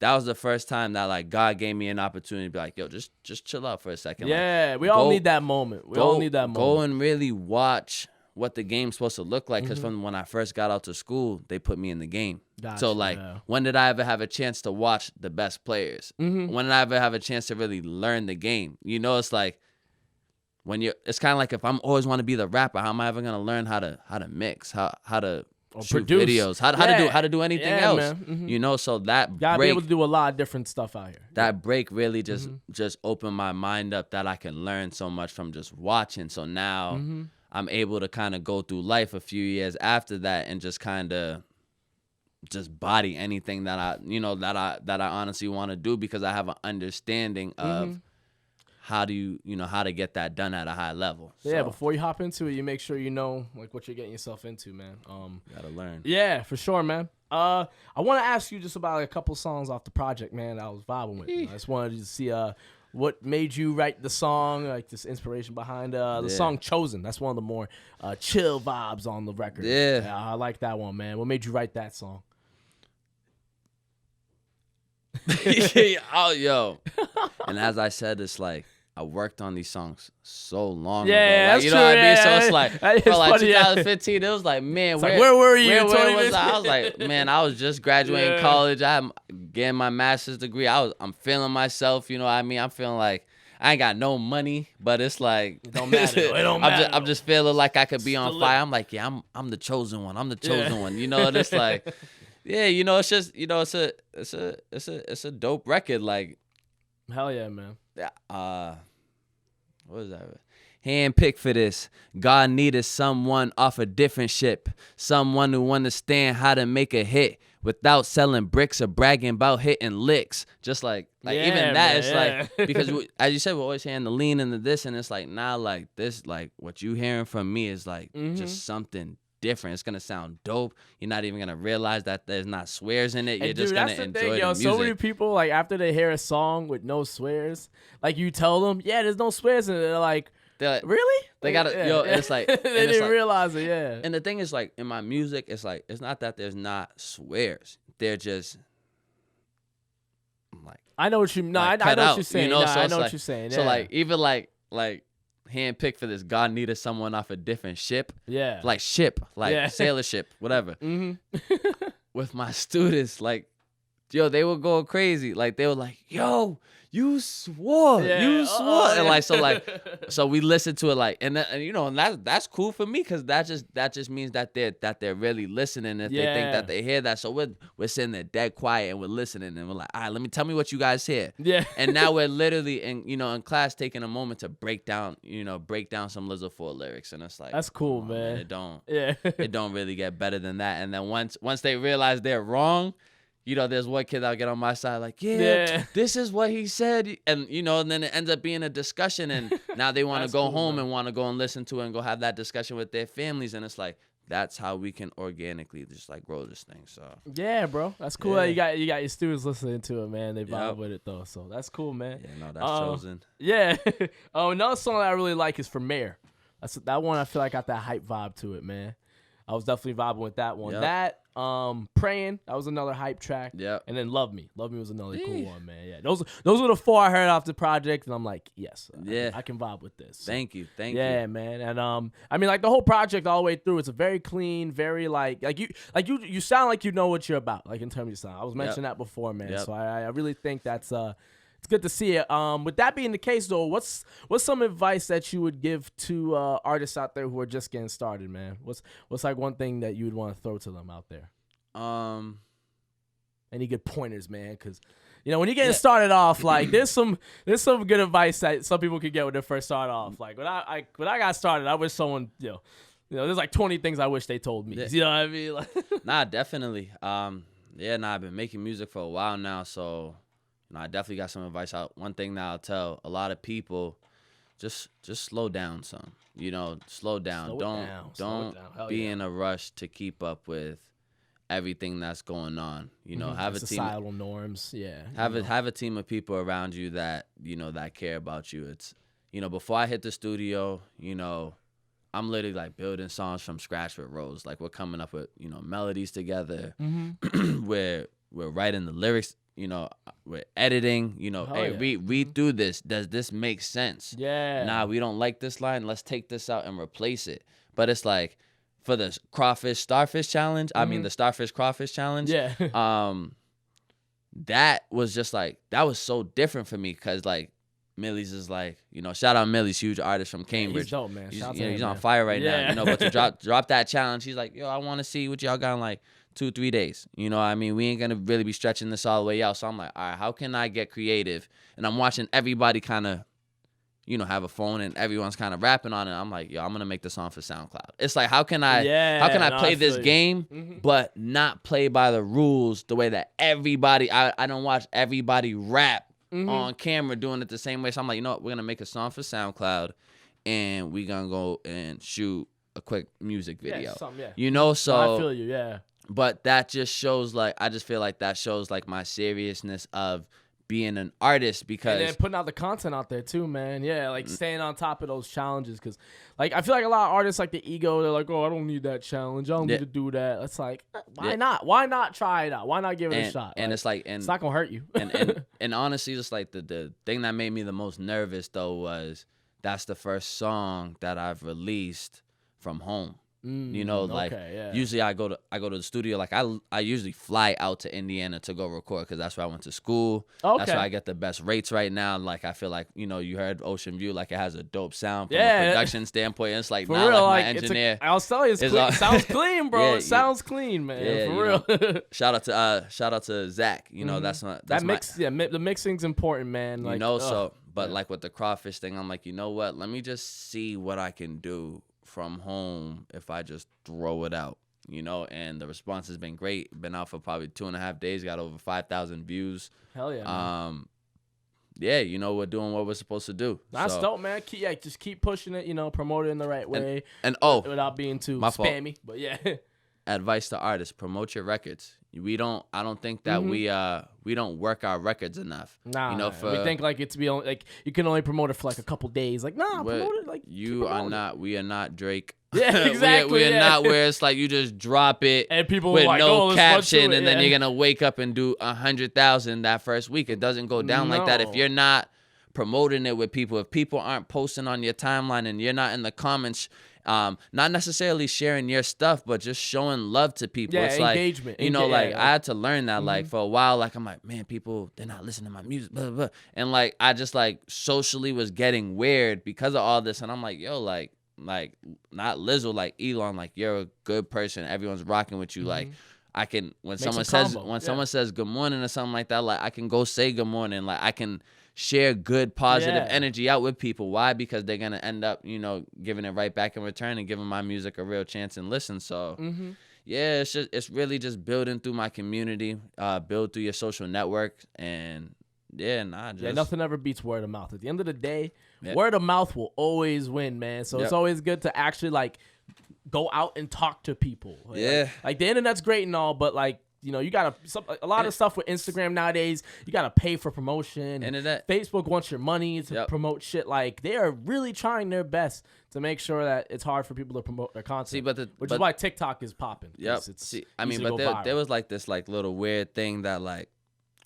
that was the first time that like God gave me an opportunity to be like, yo, just chill out for a second. Yeah, like, we all need that moment. We all need that moment. Go and really watch what the game's supposed to look like. Because from when I first got out to school, they put me in the game. Gotcha, so like, when did I ever have a chance to watch the best players? When did I ever have a chance to really learn the game? You know, it's like, it's kind of like if I'm always want to be the rapper, how am I ever gonna learn how to mix, how to shoot produce videos, how to do anything else? You know, so that gotta be able to do a lot of different stuff out here. That break really just opened my mind up that I can learn so much from just watching. So now I'm able to kind of go through life a few years after that and just kind of just body anything that I honestly want to do because I have an understanding of how to get that done at a high level. Yeah, so, before you hop into it, you make sure you know like what you're getting yourself into, man. Gotta learn. Yeah, for sure, man. I want to ask you just about like, a couple songs off the project, man, that I was vibing with. I just wanted to see what made you write the song, like this inspiration behind the song Chosen. That's one of the more chill vibes on the record. Yeah, I like that one, man. What made you write that song? Oh, yo. And as I said, it's like I worked on these songs so long ago. Like, you know what I mean? So it's like, for like funny, 2015, it was like, man, where were you? Where was I? I was like, man, I was just graduating college. I'm getting my master's degree. I'm feeling myself. You know what I mean? I'm feeling like I ain't got no money, but it's like it don't matter. It don't matter. I'm just feeling like I could be on fire. I'm like, yeah, I'm the chosen one. I'm the chosen one. You know, and it's like, yeah, you know, it's just, you know, it's a dope record. Like, hell yeah, man. What was that? Handpicked for this. God needed someone off a different ship. Someone who understand how to make a hit without selling bricks or bragging about hitting licks. Just like even that, man, it's like, because as you said, we're always hearing the lean and the this, and it's like, now like this, like what you hearing from me is like just something different. It's gonna sound dope. You're not even gonna realize that there's not swears in it. You're just gonna enjoy the music. So many people, like, after they hear a song with no swears, like, you tell them, yeah, there's no swears in it. They're like, really? They gotta it's like they didn't realize it. Yeah. And the thing is, like, in my music, it's like, it's not that there's not swears. They're just like, I know what you. No, I know what you're saying. You know, I know what you're saying. Yeah. So like, even like handpicked for this, God needed someone off a different ship. Yeah. Like ship, like sailor ship, whatever. With my students, like, yo, they were going crazy. Like, they were like, yo, you swore. You swore. And like, so we listened to it, like, and you know, and that's cool for me, because that just means that they're really listening. If they think that they hear that. So we're sitting there dead quiet and we're listening, and we're like, all right, tell me what you guys hear. Yeah. And now we're literally in class taking a moment to break down some Lizzle4 lyrics, and it's like, that's cool, man. It don't really get better than that. And then once they realize they're wrong, you know, there's one kid that'll get on my side like, this is what he said. And, you know, and then it ends up being a discussion. And now they want to go home and want to go and listen to it and go have that discussion with their families. And it's like, that's how we can organically just like grow this thing. So yeah, bro, that's cool. That you got your students listening to it, man. They vibe with it though. So that's cool, man. Yeah, no, that's chosen. Yeah. Another song that I really like is from Mayor. That one I feel like got that hype vibe to it, man. I was definitely vibing with that one. That Praying, that was another hype track. Yeah. And then Love Me was another cool one, man. Yeah. Those were the four I heard off the project, and I'm like, yes, I can vibe with this. Thank you. Yeah, man. And I mean, like, the whole project all the way through, it's a very clean, very like you sound like you know what you're about, like, in terms of your sound. I was mentioning that before, man. So I really think that's it's good to see it. With that being the case, though, what's some advice that you would give to artists out there who are just getting started, man? What's like one thing that you would want to throw to them out there? Any good pointers, man? Because, you know, when you're getting started off, like, there's some good advice that some people could get when they first start off. Like, when I got started, I wish someone, you know, there's like 20 things I wish they told me. You know what I mean? Like, nah, definitely. I've been making music for a while now, so I definitely got some advice out. One thing that I'll tell a lot of people, just slow down some. Slow down. Don't be in a rush to keep up with everything that's going on. Have a team, societal norms. Yeah. Have a team of people around you that that care about you. It's before I hit the studio, I'm literally like building songs from scratch with Rose. Like we're coming up with melodies together. we're writing the lyrics. We're editing. Read through this. Does this make sense? Yeah. Nah, we don't like this line. Let's take this out and replace it. But it's like for the starfish challenge. I mean the starfish crawfish challenge. Yeah. That was just like that was so different for me because like Millie's is like shout out Millie's huge artist from Cambridge. He's dope, man. He's on fire right now. But to drop that challenge, he's like, yo, I want to see what y'all got in like 2-3 days. We ain't gonna really be stretching this all the way out. So I'm like, all right, how can I get creative? And I'm watching everybody kind of have a phone and everyone's kind of rapping on it. I'm like, yo, I'm gonna make the song for SoundCloud. It's like, how can I play this game but not play by the rules the way that everybody I don't watch everybody rap on camera doing it the same way. So I'm like, you know what, we're gonna make a song for SoundCloud and we gonna go and shoot a quick music video. So I feel you, yeah. But that just shows I just feel like that shows my seriousness of being an artist because and then putting out the content out there too, man. Yeah, staying on top of those challenges because I feel like a lot of artists the ego. They're like, oh, I don't need that challenge. I don't need to do that. It's like, why not? Why not try it out? Why not give it a shot? And it's it's not gonna hurt you. and honestly, just the thing that made me the most nervous though was that's the first song that I've released from home. Usually I go to the studio. I usually fly out to Indiana to go record because that's where I went to school. Okay. That's where I get the best rates right now. I feel like you heard Ocean View. It has a dope sound from a production standpoint. It's for not real, my engineer. I'll tell you, sounds clean, bro. It sounds clean, man. Yeah, for real. Shout out to Zach. The mixing's important, man. But with the crawfish thing, I'm like, you know what? Let me just see what I can do from home if I just throw it out, and the response has been great. Been out for probably 2.5 days, got over 5,000 views. Hell yeah. We're doing what we're supposed to do. That's dope, man. Just keep pushing it, promote it in the right way. And without being too spammy. But yeah. Advice to artists: promote your records. I don't think that we don't work our records enough. Nah, we think it's be only you can only promote it for a couple days. Promote it we are not Drake. Yeah, exactly. we are not where it's you just drop it and people with no caption and then you're gonna wake up and do 100,000 that first week. It doesn't go down like that if you're not promoting it with people. If people aren't posting on your timeline and you're not in the comments. Not necessarily sharing your stuff, but just showing love to people. Yeah, it's engagement. I had to learn that. For a while, I'm like, man, people, they're not listening to my music, blah, blah, blah. And I just socially was getting weird because of all this. And I'm like, yo, not Lizzle, Elon, you're a good person. Everyone's rocking with you. I can when someone says good morning or something like that, I can go say good morning. I can share good positive energy out with people. Why? Because they're gonna end up giving it right back in return and giving my music a real chance and listen. So it's really just building through my community, build through your social network, and nothing ever beats word of mouth. At the end of the day, word of mouth will always win, man. So it's always good to actually go out and talk to people. The internet's great and all, but you gotta a lot of stuff with Instagram nowadays. You gotta pay for promotion. Internet. Facebook wants your money to promote shit. They are really trying their best to make sure that it's hard for people to promote their content. Which is why TikTok is popping. Yep. There was this little weird thing that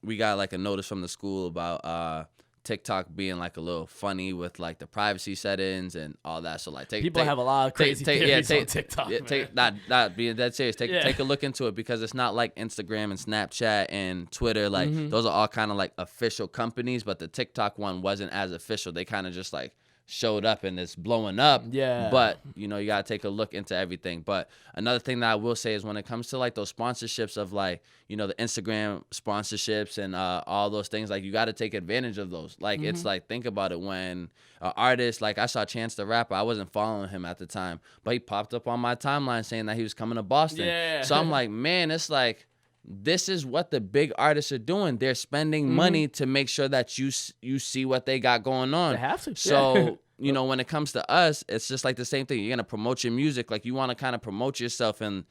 we got a notice from the school about TikTok being a little funny with the privacy settings and all that. So people have a lot of crazy theories on TikTok. Not being that serious. Take a look into it because it's not like Instagram and Snapchat and Twitter. Those are all kind of official companies, but the TikTok one wasn't as official. They kind of just showed up and it's blowing up. Yeah. But you gotta take a look into everything. But another thing that I will say is when it comes to those sponsorships of the Instagram sponsorships and all those things, you gotta take advantage of those. It's think about it when an artist I saw Chance the Rapper. I wasn't following him at the time, but he popped up on my timeline saying that he was coming to Boston. Yeah. So I'm like, man, it's this is what the big artists are doing. They're spending money to make sure that you see what they got going on. They have to. So you know, when it comes to us, it's just like the same thing. You're gonna promote your music, like you want to kind of promote yourself and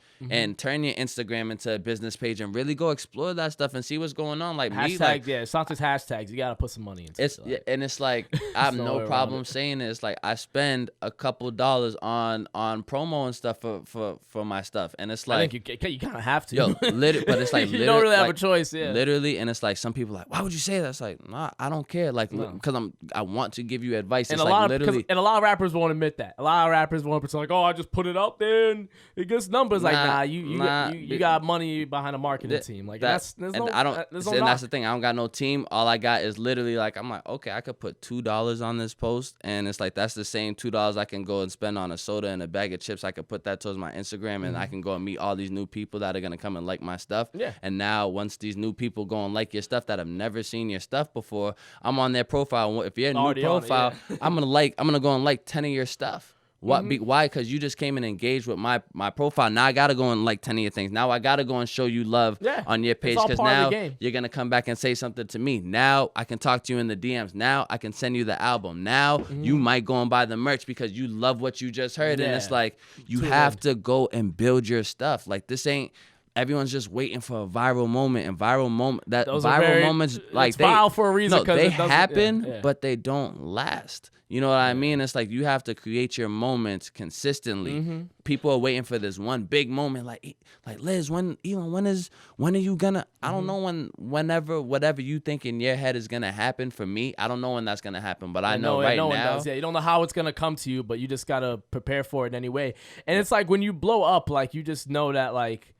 turn your Instagram into a business page and really go explore that stuff and see what's going on. Like hashtag, me, like it's not just hashtags. You gotta put some money into it's it. and it's like I have no way no around problem it. saying it. It's like I spend a couple dollars on promo and stuff for my stuff, and it's I like think you kind of have to. yo, but it's like you don't really have a like, choice. Yeah. literally, and it's like some people are like, why would you say that? It's like, nah, I don't care. Like, No. because I want to give you advice. And it's a like lot literally. of a lot of rappers won't admit that. A lot of rappers won't pretend like, oh, I just put it out there and it gets numbers. Like, nah, you got money behind a marketing team. Like that's and no, I don't. there's no And knock. that's the thing. I don't got no team. All I got is literally like I'm like, okay, I could put $2 on this post, and it's like that's the same $2 I can go and spend on a soda and a bag of chips. I could put that towards my Instagram, and I can go and meet all these new people that are gonna come and like my stuff. Yeah. And now once these new people go and like your stuff that have never seen your stuff before, I'm on their profile. If you're a new Already on it, profile, yeah. I'm gonna go and like 10 of your stuff. What? Why? Because you just came and engaged with my profile. Now I gotta go and like 10 of your things. Now I gotta go and show you love on your page all because part of now the game. you're gonna come back and say something to me. Now I can talk to you in the DMs. Now I can send you the album. Now you might go and buy the merch because you love what you just heard. And it's Yeah. like you have to go and build your stuff. Like this ain't. Everyone's just waiting for a viral moment, and Those are viral moments like it's viral for a reason. No, 'cause they it doesn't- happen, yeah. but they don't last. You know what I mean? It's like you have to create your moments consistently. People are waiting for this one big moment, like Liz, when are you gonna? I don't know whenever whatever you think in your head is gonna happen for me. I don't know when that's gonna happen, but I know right no one now. does. Yeah, you don't know how it's gonna come to you, but you just gotta prepare for it anyway. And it's like when you blow up, like you just know that like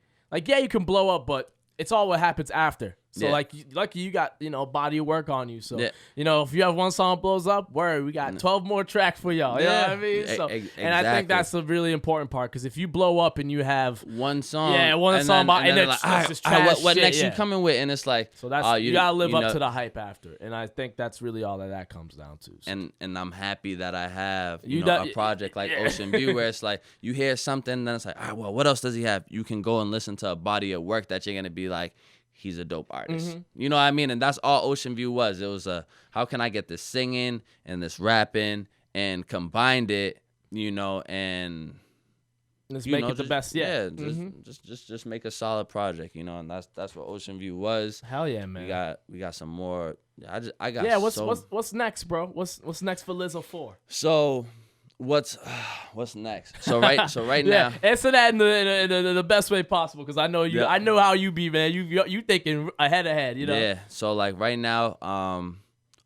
yeah, you can blow up, but it's all what happens after. So Yeah. like lucky you got a body of work on you. So Yeah. if you have one song blows up, we got 12 more tracks for y'all. You know what I mean? So and I think Exactly. that's a really important part because if you blow up and you have One song, one song, and then like, it's all right, just all right, trash what shit, next yeah. you coming with? And it's like, so that's oh, you gotta live you up know, to the hype after, and I think that's really all that comes down to. So. And I'm happy that I have You a project like yeah. Ocean View where it's like you hear something, then it's like, all right, well, what else does he have? You can go and listen to a body of work that you're gonna be like, he's a dope artist. You know what I mean? And that's all Ocean View was. It was how can I get this singing and this rapping and combined it, and Let's make it the best. Yeah. Just make a solid project, and that's what Ocean View was. Hell yeah, man. We got some more. I got Yeah, what's next, bro? What's next for Lizzle4? So what's next? So right now, answer that in the best way possible because I know you. Yeah. I know how you be, man. You thinking ahead. Yeah. So like right now,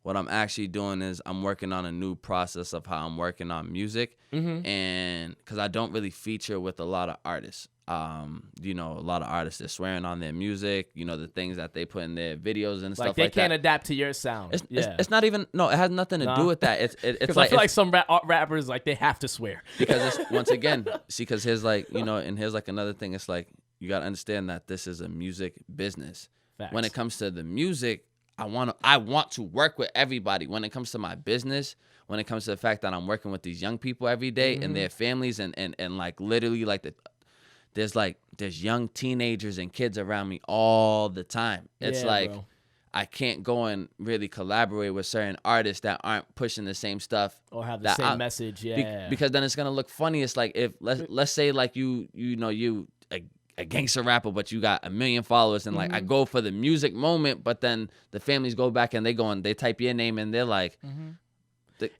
what I'm actually doing is I'm working on a new process of how I'm working on music, and because I don't really feature with a lot of artists. A lot of artists they're swearing on their music. The things that they put in their videos and stuff like that. They can't adapt to your sound. It's not even. No, it has nothing to do with that. It's like I feel like some rappers like they have to swear because it's, once again, because here's like and here's like another thing. It's like you gotta understand that this is a music business. Facts. When it comes to the music, I want to work with everybody. When it comes to my business, when it comes to the fact that I'm working with these young people every day and their families and like literally like there's young teenagers and kids around me all the time. It's bro. I can't go and really collaborate with certain artists that aren't pushing the same stuff or have the same message. Yeah, because then it's gonna look funny. It's like if let's say like you a gangster rapper, but you got 1 million followers, and like I go for the music moment, but then the families go back and they type your name and they're like.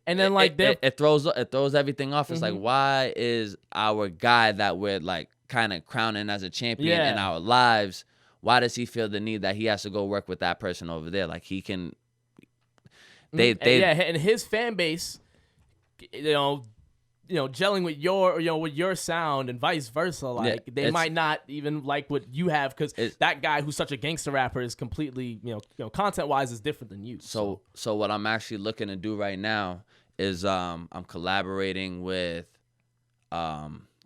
And then like it throws everything off. It's like, why is our guy that we're like kind of crowning as a champion in our lives, why does he feel the need that he has to go work with that person over there? Like he can and his fan base, gelling with your sound and vice versa. Like they might not even like what you have because that guy who's such a gangster rapper is completely, content wise is different than you. So what I'm actually looking to do right now is I'm collaborating with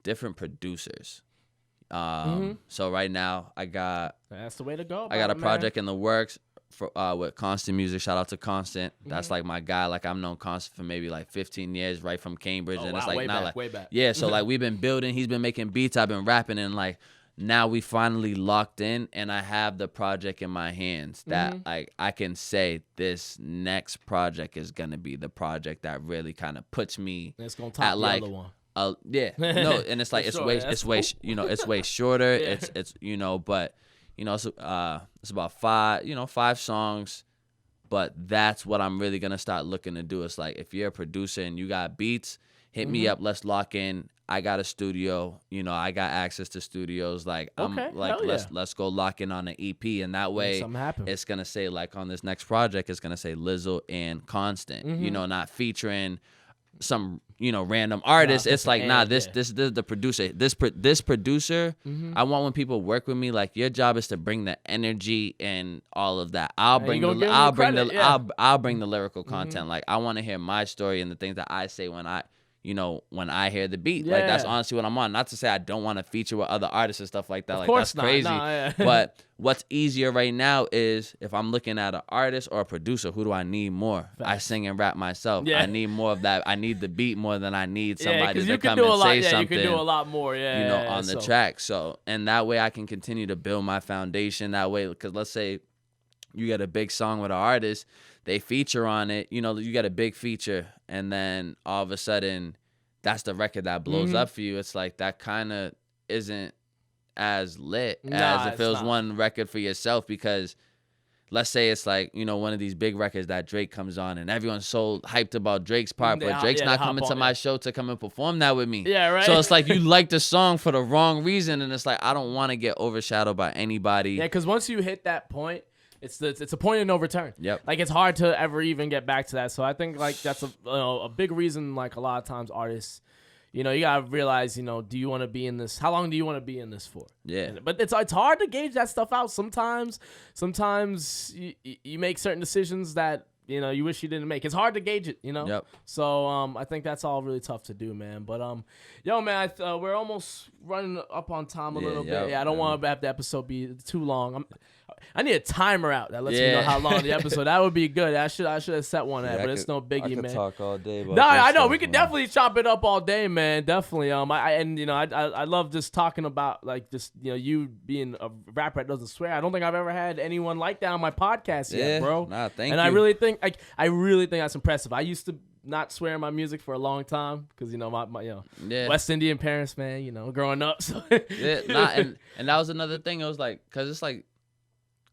different producers. So right now that's the way to go. I got a project in the works for with Constant Music. Shout out to Constant. That's like my guy. Like I've known Constant for maybe like 15 years, right from Cambridge, and it's like way not back, like way back. Yeah, so like we've been building. He's been making beats. I've been rapping, and like now we finally locked in, and I have the project in my hands that I can say this next project is gonna be the project that really kind of puts me It's gonna top at the like other one. Yeah, no, and it's like it's sure, way that's it's way it's way shorter. Yeah. It's but it's about five songs, but that's what I'm really gonna start looking to do. It's like if you're a producer and you got beats, hit me up. Let's lock in. I got a studio. I got access to studios. Like I'm like let's go lock in on an EP, and that way it's gonna say like on this next project it's gonna say Lizzle and Constant. Not featuring some random artist. It's like this is the producer. This producer. I want when people work with me, like your job is to bring the energy and all of that. I'll bring the lyrical content. Like I want to hear my story and the things that I say when I hear the beat. Like that's honestly what I'm on. Not to say I don't want to feature with other artists and stuff like that. Like that's crazy. But what's easier right now is if I'm looking at an artist or a producer, who do I need more? I sing and rap myself. I need more of that. I need the beat more than I need somebody to come and say something. You can do a lot more. On the track. So and that way I can continue to build my foundation. That way, because let's say you get a big song with an artist, they feature on it. You get a big feature, and then all of a sudden, that's the record that blows up for you. It's like that kind of isn't as lit as if it was one record for yourself. Because let's say it's like one of these big records that Drake comes on, and everyone's so hyped about Drake's part, but Drake's not coming to my show to come and perform that with me. Yeah, right. So it's like you like the song for the wrong reason, and it's like I don't want to get overshadowed by anybody. Yeah, because once you hit that point, it's a point of no return. Yep. Like it's hard to ever even get back to that. So I think like that's a big reason. Like a lot of times artists, you gotta realize, do you want to be in this? How long do you want to be in this for? Yeah. But it's hard to gauge that stuff out. Sometimes you make certain decisions that you wish you didn't make. It's hard to gauge it. Yep. So I think that's all really tough to do, man. But yo, man, we're almost running up on time a little bit. Yeah, I don't want to have the episode be too long. I need a timer out that lets me know how long the episode. That would be good. I should have set one at, but it's no biggie, man. I could talk all day about I know. We could definitely chop it up all day, man. Definitely. I love just talking about like just you being a rapper that doesn't swear. I don't think I've ever had anyone like that on my podcast yet, bro. Nah, thank you. And I really think that's impressive. I used to not swear in my music for a long time because my West Indian parents, man, growing up. So and that was another thing. It was like because it's like.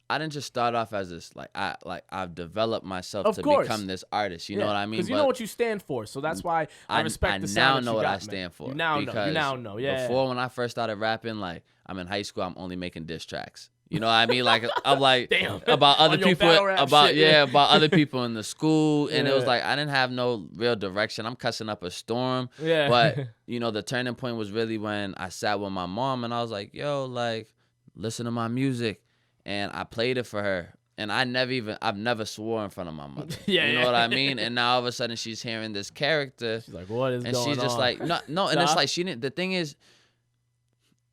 I didn't just start off as this I've developed myself to become this artist. You know what I mean? Because you know what you stand for, so that's why I respect the sound. I now know what I stand for. You now know. Yeah. Before when I first started rapping, like I'm in high school, I'm only making diss tracks. You know what I mean? Like I'm like damn. About other people, about shit, about other people in the school, and it was like I didn't have no real direction. I'm cussing up a storm. Yeah. But the turning point was really when I sat with my mom and I was like, yo, like listen to my music. And I played it for her, and I've never swore in front of my mother. You know what I mean? And now all of a sudden she's hearing this character. She's like, what is going on? And she's just like, no. And it's like she didn't. The thing is,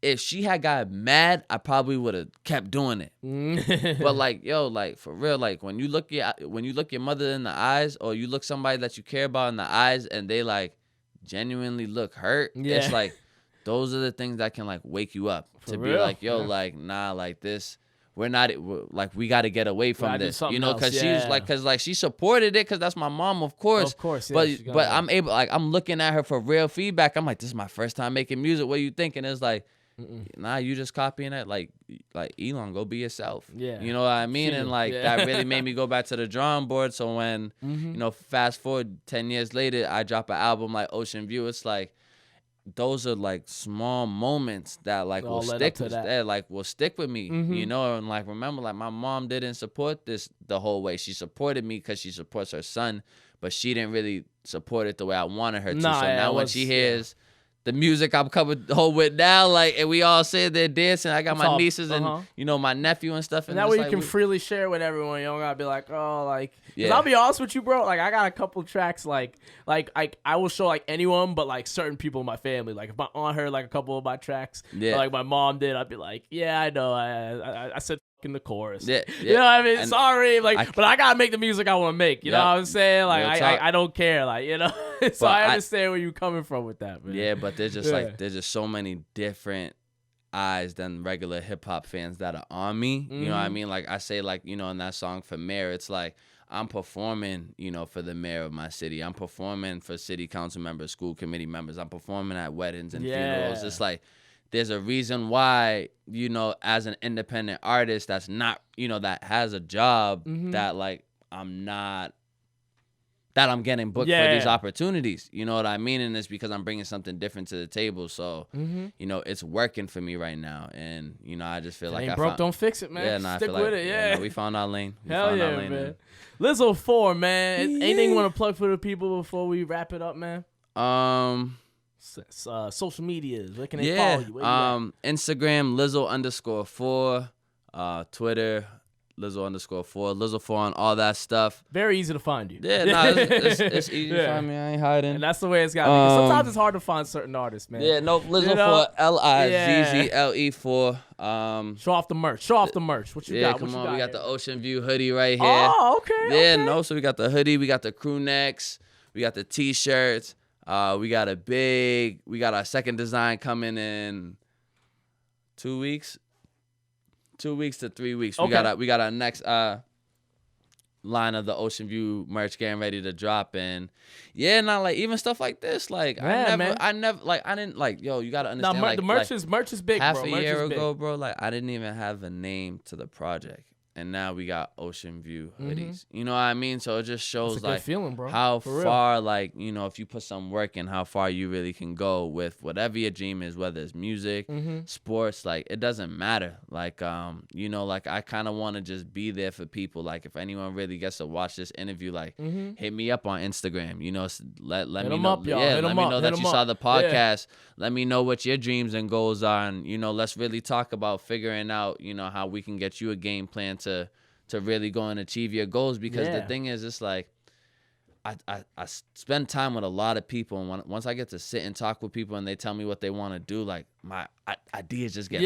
if she had got mad, I probably would have kept doing it. But like, yo, like for real, like when you look your mother in the eyes, or you look somebody that you care about in the eyes, and they like genuinely look hurt. Yeah. It's like those are the things that can like wake you up to be like, yo, like nah, like this. We're like we got to get away from this, because she was like, because she supported it, because that's my mom, of course. Yeah, but I'm able, like I'm looking at her for real feedback. I'm like, this is my first time making music. What you think? And it's like, nah, you just copying it. Like Elon, go be yourself. Yeah, you know what I mean? And like that really made me go back to the drawing board. So when fast forward 10 years later, I drop an album like Ocean View. It's like. Those are like small moments that like will stick with me, and like remember, like my mom didn't support this the whole way. She supported me because she supports her son, but she didn't really support it the way I wanted her to. So now when she hears the music I'm coming home with now, like, and we all say they're dancing. I got my nieces and my nephew and stuff. And that way you can freely share with everyone. You don't gotta be like, oh, like. Cause I'll be honest with you, bro. Like I got a couple tracks, like I will show like anyone, but like certain people in my family. Like if my aunt heard like a couple of my tracks, or, like my mom did, I'd be like, yeah, I know. I said in the chorus. You know what I mean? And sorry, like, but I gotta make the music I want to make. You know what I'm saying? Like I don't care, like so I understand where you're coming from with that, man. Yeah, but there's just like there's just so many different eyes than regular hip hop fans that are on me. You know what I mean? Like I say, like, you know, in that song for mayor, it's like I'm performing, you know, for the mayor of my city. I'm performing for city council members, school committee members. I'm performing at weddings and funerals. It's like there's a reason why, you know, as an independent artist that's not, you know, that has a job that like I'm getting booked for these opportunities. You know what I mean? And it's because I'm bringing something different to the table. So, you know, it's working for me right now. And, you know, I just feel like ain't broke, don't fix it, man. Yeah, nah, Stick I feel with like, it, yeah. No, we found our lane. Hell yeah, man. Lizzle4, man. Anything you want to plug for the people before we wrap it up, man? Social medias. Where can they follow you? Instagram, Lizzle_4. Twitter, Lizzle_4. Lizzle4 on all that stuff. Very easy to find you. Yeah, nah, it's easy to find me. I ain't hiding. And that's the way it's got to be. Sometimes it's hard to find certain artists, man. Yeah, no, Lizzle4, Lizzle4. Show off the merch. Show off the merch. What you got? Come on. We got the Ocean View hoodie right here. Oh, okay. Yeah, no, so we got the hoodie. We got the crew necks. We got the T-shirts. We got our second design coming in 2 weeks. 2 weeks to 3 weeks. Okay. We got our next line of the Ocean View merch getting ready to drop, and not like even stuff like this. Like I didn't like, yo, you gotta understand. The merch is big, half bro. a year ago, bro. Like I didn't even have a name to the project. And now we got Ocean View hoodies. You know what I mean? So it just shows like feeling, bro. How far, like, you know, if you put some work in, how far you really can go with whatever your dream is, whether it's music, sports, like it doesn't matter. Like, you know, like I kind of want to just be there for people. Like if anyone really gets to watch this interview, like hit me up on Instagram. You know, let me know. Let me know that you saw the podcast. Let me know what your dreams and goals are, and you know, let's really talk about figuring out, you know, how we can get you a game plan to really go and achieve your goals. Because the thing is, it's like I spend time with a lot of people, and once I get to sit and talk with people and they tell me what they want to do, like my ideas just get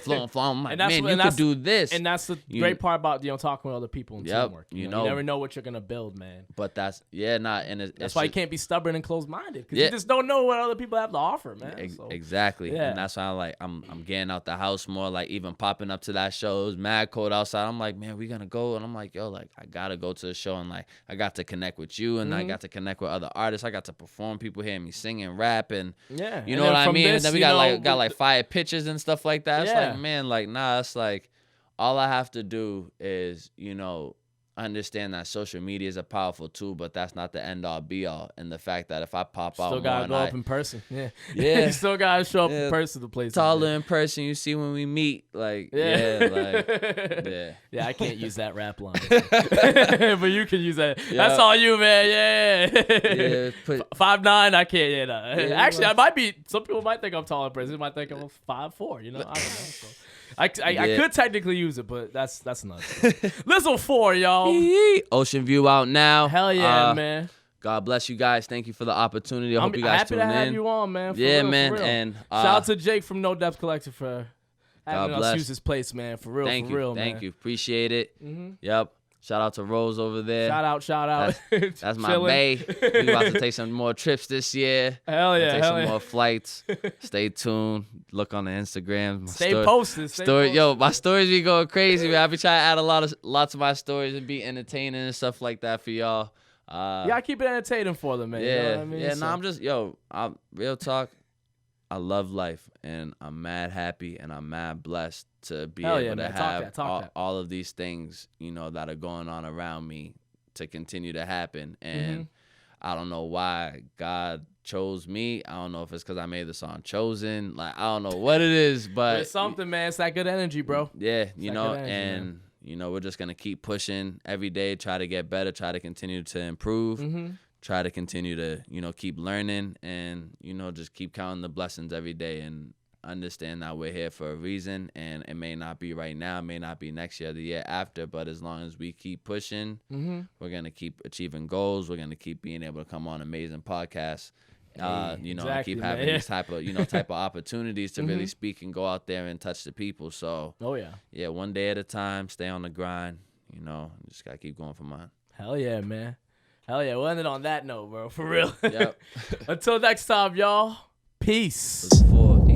flowing. I'm like, man, you could do this. And that's the great part about, you know, talking with other people and teamwork. You know, you never know what you're gonna build, man. But that's that's why you can't be stubborn and closed-minded, because you just don't know what other people have to offer, man. Exactly. And that's why I'm getting out the house more, like even popping up to that show. It was mad cold outside. I'm like, man, we gonna go, and I'm like, yo, like I gotta go to the show, and like I got to connect with you, and I got to connect with other artists. I got to perform. People hear me singing, rap, and you know what I mean. And then we got like fire pictures and stuff like that. It's like, man, like, nah, it's like all I have to do is, you know, understand that social media is a powerful tool, but that's not the end all be all. And the fact that if I pop out, still gotta go up in person. Yeah. You still gotta show up in person to places. Taller in person, you see when we meet. Like, yeah, I can't use that rap line, but you can use that. That's all you, man. Yeah. 5'9", I can't. Actually, I might be. Some people might think I'm tall in person. They might think I'm 5'4". You know, I don't know. So. I could technically use it, but that's nuts. Lizzle4, y'all. Ocean View out now. Hell yeah, man. God bless you guys. Thank you for the opportunity. I hope you guys tune in. Happy to have you on, man. For real, man. For real. And shout out to Jake from No Depth Collective for having us use his place, man. For real, Thank you. man. Thank you. Appreciate it. Yep. Shout out to Rose over there. Shout out. That's my bae. We about to take some more trips this year. Hell yeah. Take some more flights. Stay tuned. Look on the Instagram. Stay posted. Yo, my stories be going crazy, man. I be trying to add lots of my stories and be entertaining and stuff like that for y'all. I keep it entertaining for them, man. Yeah. You know what I mean? Yeah, no, I'm just, real talk. I love life, and I'm mad happy, and I'm mad blessed to be able to have all of these things, you know, that are going on around me to continue to happen. And I don't know why God chose me. I don't know if it's because I made the song Chosen. Like, I don't know what it is, but it's something, man. It's that good energy, bro. Yeah, you know, and you know, we're just gonna keep pushing every day, try to get better, try to continue to improve. Try to continue to, you know, keep learning, and, you know, just keep counting the blessings every day, and understand that we're here for a reason, and it may not be right now, it may not be next year, the year after, but as long as we keep pushing, we're going to keep achieving goals. We're going to keep being able to come on amazing podcasts, you know, and keep having these type of opportunities to really speak and go out there and touch the people. So, one day at a time, stay on the grind, you know, just got to keep going for mine. Hell yeah, man. Hell yeah, we'll end it on that note, bro. For real. Yep. Until next time, y'all. Peace. Lizzle4.